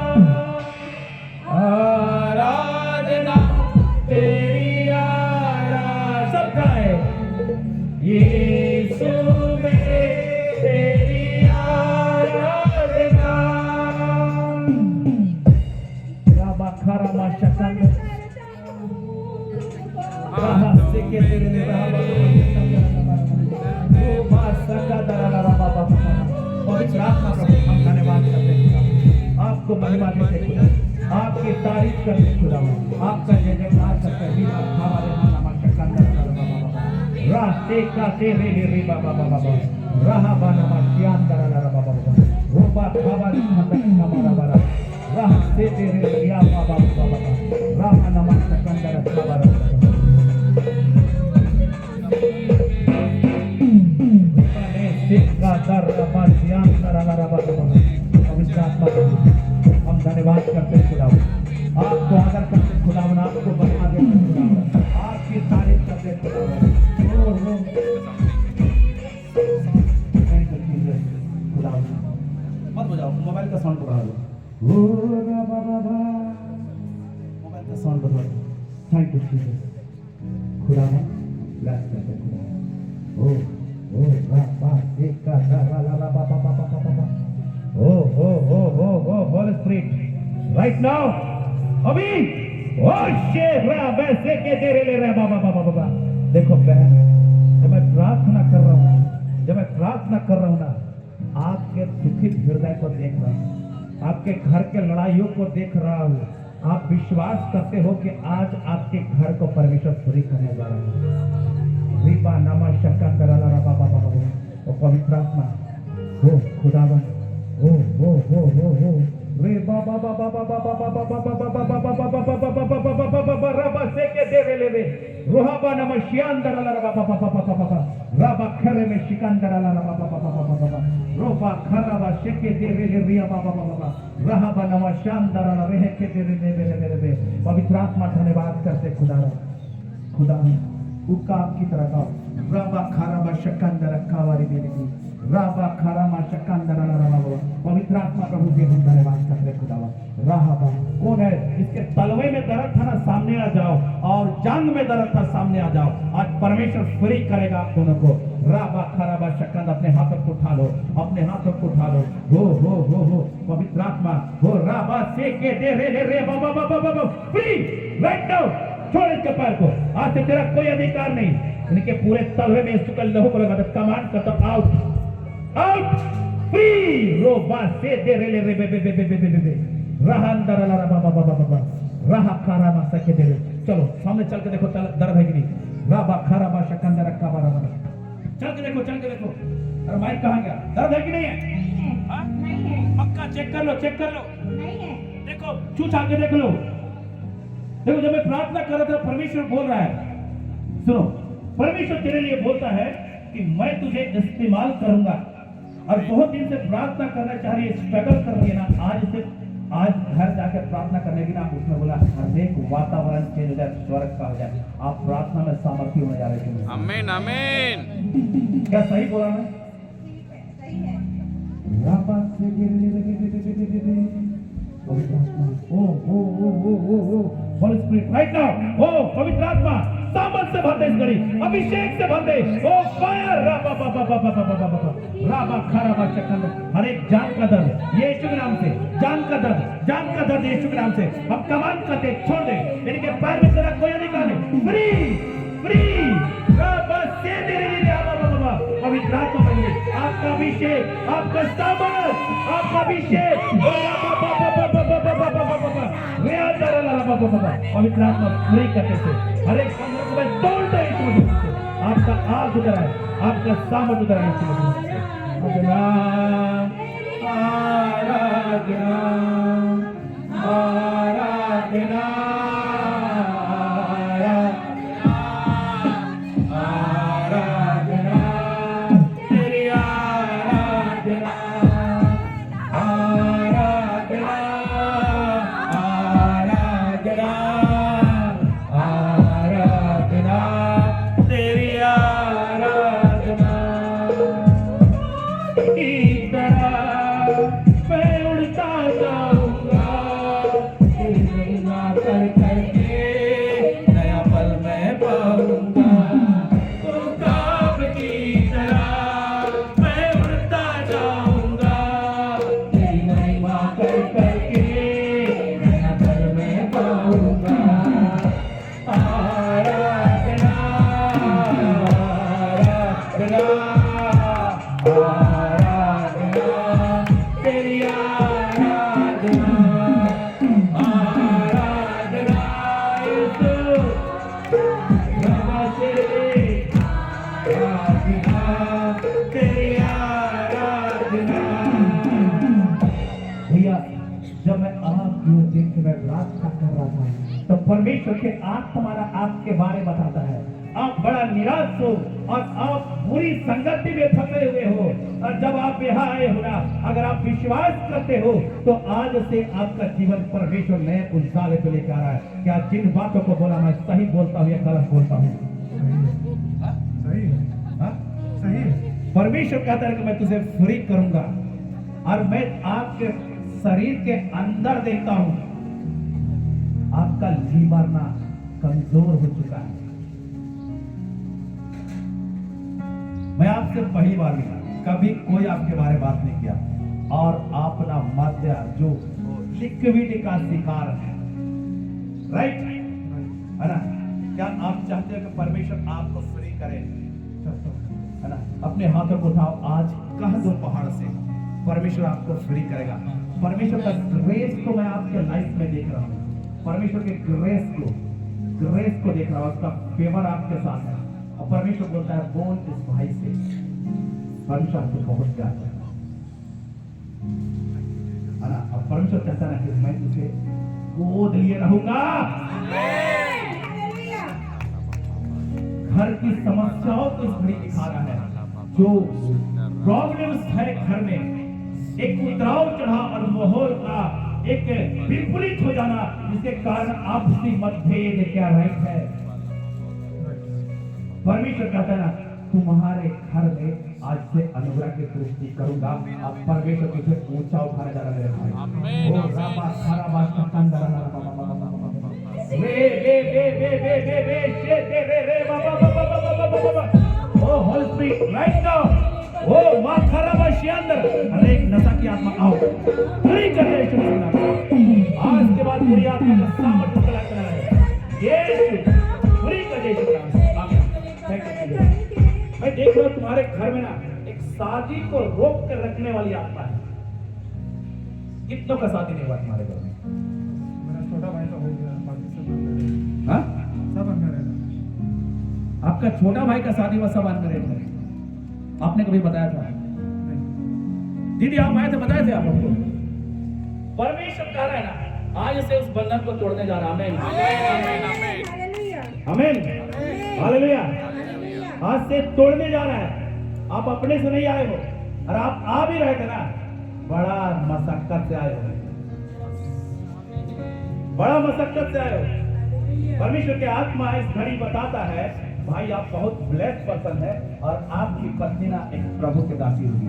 आराधना तेरी आराधना। सब गाए यीशु मेरे, तेरी आराधना। राबा खारामा शकंद राहा सेके तेरे ले राबा पवित्र आत्मा प्रभु हम धन्यवाद करते हैं, आपको महिमा देते खुदा, आपकी तारीफ करते खुदा, आपका जय जयकार करते हैं। हमारे नाम शकंदर रास्ते का तेरे रे बाबा बाबा रहा बाबा श्यानदर बाबा बाबा रूपा बाबा हमारा बाबा रास्ते तेरे रिया बाबा बाबा राहा नाम शकंदर बाबा। हम धन्यवाद करते हैं खुदा, आपको आदर करते हैं खुदा, आपको बढ़ा देते हैं खुदा, आपकी तारीफ करते हैं खुदा। मत बजाओ, मोबाइल का साउंड बढ़ा दो। मोबाइल का साउंड बढ़ा दो। Thank you Jesus. खुदा ब्लेस करते हैं खुदा। ओ Spirit. Right now, अभी वैसे के दे रहे बाबा। देखो बहन, जब मैं प्रार्थना कर रहा हूँ ना, आपके दुखित हृदय को देख रहा हूँ, आपके घर के लड़ाइयों को देख रहा हूँ। आप विश्वास करते हो कि आज आपके घर को परमेश्वर पूरी करने जा रहा है। रिपा नामा शक्का कराला बाबा, वो पवित्र आत्मा हो खुदावन, हो रे बाबा रबा से के दे ले रोहाबा नमश्यांदरला बाबा रबा खरे में शिकंदरला बाबा रोबा खराबा शेके दे ले रिया बाबा रहबा नमश्यांदरला रह के दे ले पवित्र आत्मा धन्यवाद करते खुदा उका आपकी तरह का रबा खराबा शकंदर कावारी मेरी राबा खारामा शकंदर पवित्र आत्मा प्रभु जी हम धन्यवाद करते खुदावा। राहबा कौन है जिसके तलवे में दर्द था ना, सामने आ जाओ, और जांग में दर्द था, सामने आ जाओ। आज परमेश्वर फ्री करेगा आप दोनों को। राबा खाराबा शकंद, अपने हाथों को उठा लो, अपने हाथों को उठा लो। हो पवित्र आत्मा हो राबा से के दे रे बाबा फ्री राइट नाउ। छोड़ इसके पैर को, आज से तेरा कोई अधिकार नहीं। इनके पूरे तलवे में यीशु का लहू को लगा, कमांड करता आउट फ्री रोबा से दे रे रहंदर ला बाबा रहा खारामा सके दे। चलो सामने चल के देखो दर्द है कि नहीं। राबा खारामा शकंदर का बारा चल के देखो अरे माइक कहाँ गया? दर्द है कि नहीं है? हाँ? नहीं है। पक्का चेक कर लो नहीं है। देखो छूछा के देख लो। देखो जब मैं प्रार्थना कर रहा था, परमेश्वर बोल रहा है, सुनो, परमेश्वर तेरे लिए बोलता है कि मैं तुझे इस्तेमाल करूंगा। और बहुत दिन से प्रार्थना करना चाह रही है, स्ट्रगल कर रही है ना, आज घर जाकर प्रार्थना करने की ना, उसमें बोला हर एक वातावरण चेंज हो जाए, स्वर्ग का हो जाए। आप प्रार्थना में सामर्थ्य होने जा रहे हैं। आमीन आमीन। क्या सही बोला मैं? सही है। Holy Spirit right now, पवित्र आत्मा सामर्थ से भर दे, इस घड़ी अभिषेक से भर दे। फायर राबा खाराबा शकंद, हर एक जान का दर्द यीशु के नाम से, जान का दर्द यीशु के नाम से हम कमांड करते, छोड़ दे। इनके पैर में तेरा कोई अधिकार नहीं। फ्री राबा से दे बाबा। पवित्र आत्मा बनिए, आपका अभिषेक, आपका सामर्थ, आपका अभिषेक पवित्र आत्मा फ्री करते थे। हर एक संघर्ष को मैं तोड़ता हूं। आपका आग उधर है, आपका सामर्थ उधर है। तो परमेश्वर के आत्मा आपके बारे बताता है, आप बड़ा निराश हो और आप बुरी संगति में फंसे हुए हो। और जब आप यहाँ आए हो ना, अगर आप विश्वास करते हो तो आज से आपका जीवन परमेश्वर नए उजाले पे लेकर आ रहा है। क्या जिन बातों को बोला मैं सही बोलता हूँ या गलत बोलता हूँ? सही। परमेश्वर कहता है कि मैं तुझे फ्री करूंगा और मैं आपके शरीर के अंदर देखता हूं, आपका लीवर ना कमजोर हो चुका है। मैं आपसे पहली बार मिला, कभी कोई आपके बारे में बात नहीं किया, और आप ना मध्य जो लिक्विड का शिकार है, राइट है ना? क्या आप चाहते हो कि परमेश्वर आपको फ्री करे, है ना? अपने हाथों को उठाओ, आज कह दो पहाड़ से, परमेश्वर आपको फ्री करेगा। परमेश्वर का ग्रेस को मैं आपके लाइफ में देख रहा हूँ, परमेश्वर के ग्रेस को देख रहा हूँ, उसका फेवर आपके साथ है। और परमेश्वर बोलता है बोल इस भाई से, परमेश्वर आपको बहुत प्यार करता है ना? और परमेश्वर कहता है कि मैं तुझे गोद लिए रहूंगा। घर की समस्याओं को इस घड़ी दिखा रहा है, जो प्रॉब्लम्स है घर में, एक उतराव चढ़ाव और माहौल का एक विपरीत हो जाना, जिसके कारण आपसी मतभेद क्या राइट है। परमेश्वर कहता है ना, तुम्हारे घर में आज से अनुग्रह की सृष्टि करूंगा। अब परमेश्वर तुझे ऊंचा उठाने जा रहा है मेरे भाई। ओ राबा साराबा शतंदरा ओ होली स्पिरिट राइट नाउ, ओ मां खराबा शियांदर, हर एक नशा की आत्मा आओ, फ्री कर दे यीशु के नाम। आज के बाद पूरी आत्मा का सामर्थ चला चला है, यीशु फ्री कर दे यीशु के नाम। मैं देख रहा हूं तुम्हारे घर में ना एक शादी को रोक कर रखने वाली आत्मा है। कितनों का शादी नहीं हुआ तुम्हारे घर में? मेरा छोटा भाई का हो गया, बाकी सब अनमैरिड। हाँ? सब अनमैरिड। आपका छोटा भाई का शादी हुआ, सब अनमैरिड है। आपने कभी बताया था? दीदी आप आए थे, बताए थे आप हमको? परमेश्वर कह रहा है ना, आज से उस बंधन को तोड़ने जा रहा है। आमीन, हालेलुया। आज से तोड़ने जा रहा है। आप अपने से नहीं आए हो, और आप आ भी रहे थे ना, बड़ा मशक्कत से आए हो, बड़ा मशक्कत से आए हो। परमेश्वर के आत्मा इस घड़ी बताता है, भाई आप बहुत ब्लेस्ड पर्सन है, और आपकी पत्नी ना एक प्रभु के दासी होगी।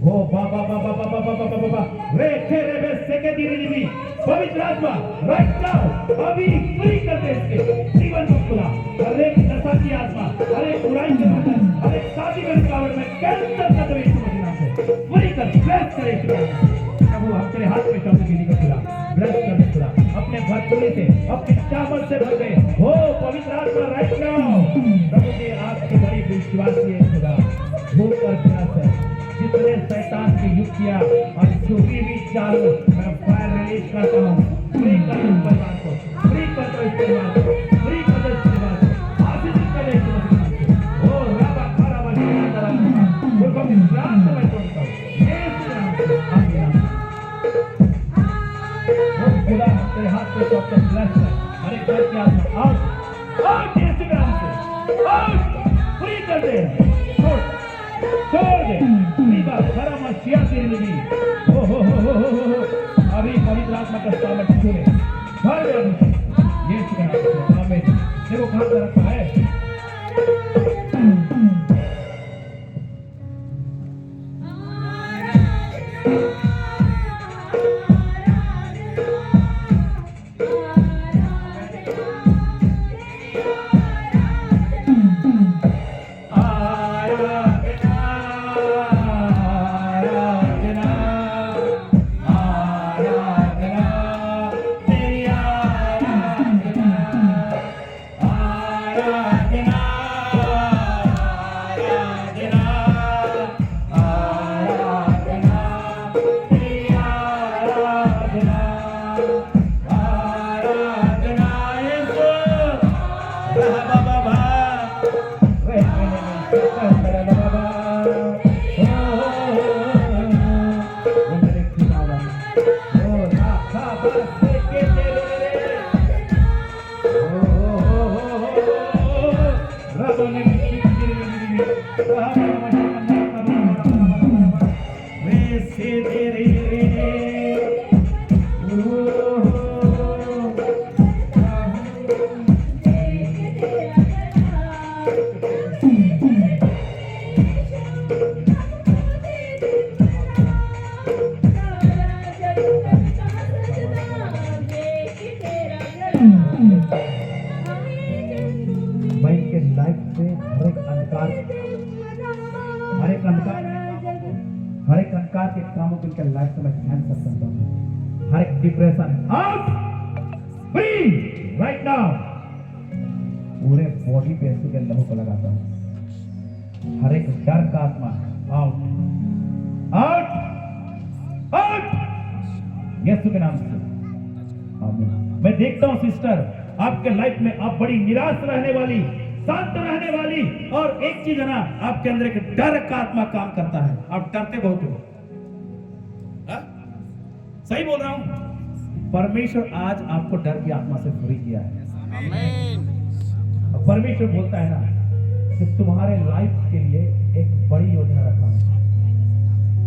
हो बाबा बाबा बाबा बाबा बाबा रे खेरे बे सेके दिरी पवित्र आत्मा राइट नाउ अभी फ्री कर दे इसके जीवन को खुला। हर एक नशा की आत्मा, हर एक बुराई के बंधन, हर एक शादी में रुकावट में कैंसर कर दो यीशु के नाम से, फ्री कर, ब्लेस कर यीशु के नाम से। प्रभु हम तेरे हाथ में शब्द दीदी का खुला, ब्लेस कर दे खुला, अपने भरपूरी से, अपनी चावल से भर दे। हो पवित्र आत्मा राइट नाउ प्रभु के आपके बड़ी विश्वास ये खुदा भूख और प्यास है, जितने शैतान की युक्तियां और झूठी भी चालू, मैं फायर रिलीज करता हूँ। फ्री कर दो इस परिवार को, फ्री कर दो इस परिवार को, फ्री कर दो इस परिवार को, आशीषित कर दो इस परिवार को। ओ राबा खाराबा शियांदरा, उनको विश्राम से मैं तोड़ता हूँ यीशु के नाम से। आमीन। ओ खुदा तेरे हाथ में सब कुछ ब्लेस है, हर एक घर की आत्मा आउट आउट यीशु के नाम से, आउट फ्री कर दे, छोड़ दे। अभी पवित्र आत्मा का स्वागत छूने भर दे ये देखो कहां पर रखा है। हर एक प्रकार के कामों को इनके लाइफ में कैंसर करता हूँ। हर एक depression out, free right now. पूरे बॉडी पे यीशु के लहू को लगाता हूँ। हर एक डर का आत्मा आउट, आउट, आउट, यीशु के नाम से। आमीन। मैं देखता हूँ सिस्टर, आपके लाइफ में आप बड़ी निराश रहने वाली, शांत रहने वाली, और एक चीज है ना, आपके अंदर एक डर का आत्मा काम करता है। आप डरते बहुत हो। हाँ? सही बोल रहा हूं? परमेश्वर आज आपको डर की आत्मा से फ्री किया है। आमीन। और परमेश्वर बोलता है ना कि तुम्हारे लाइफ के लिए एक बड़ी योजना रखा है।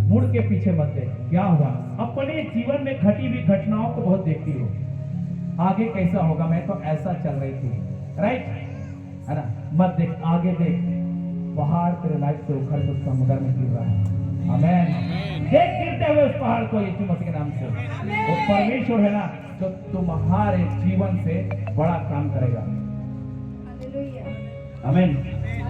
मुड़ के पीछे मत देख। क्या हुआ? अपने जीवन में घटी हुई घटनाओं को बहुत देखती हो, आगे कैसा होगा, मैं तो ऐसा चल रही थी, राइट है ना, मत देख, आगे देख। पहाड़ तेरे लाइफ से उखड़ के समुद्र में गिर रहा है। आमेन। देख गिरते हुए उस पहाड़ को यीशु मसीह के नाम से। वो परमेश्वर है ना जो तुम्हारे जीवन से बड़ा काम करेगा। हालेलुया। आमेन।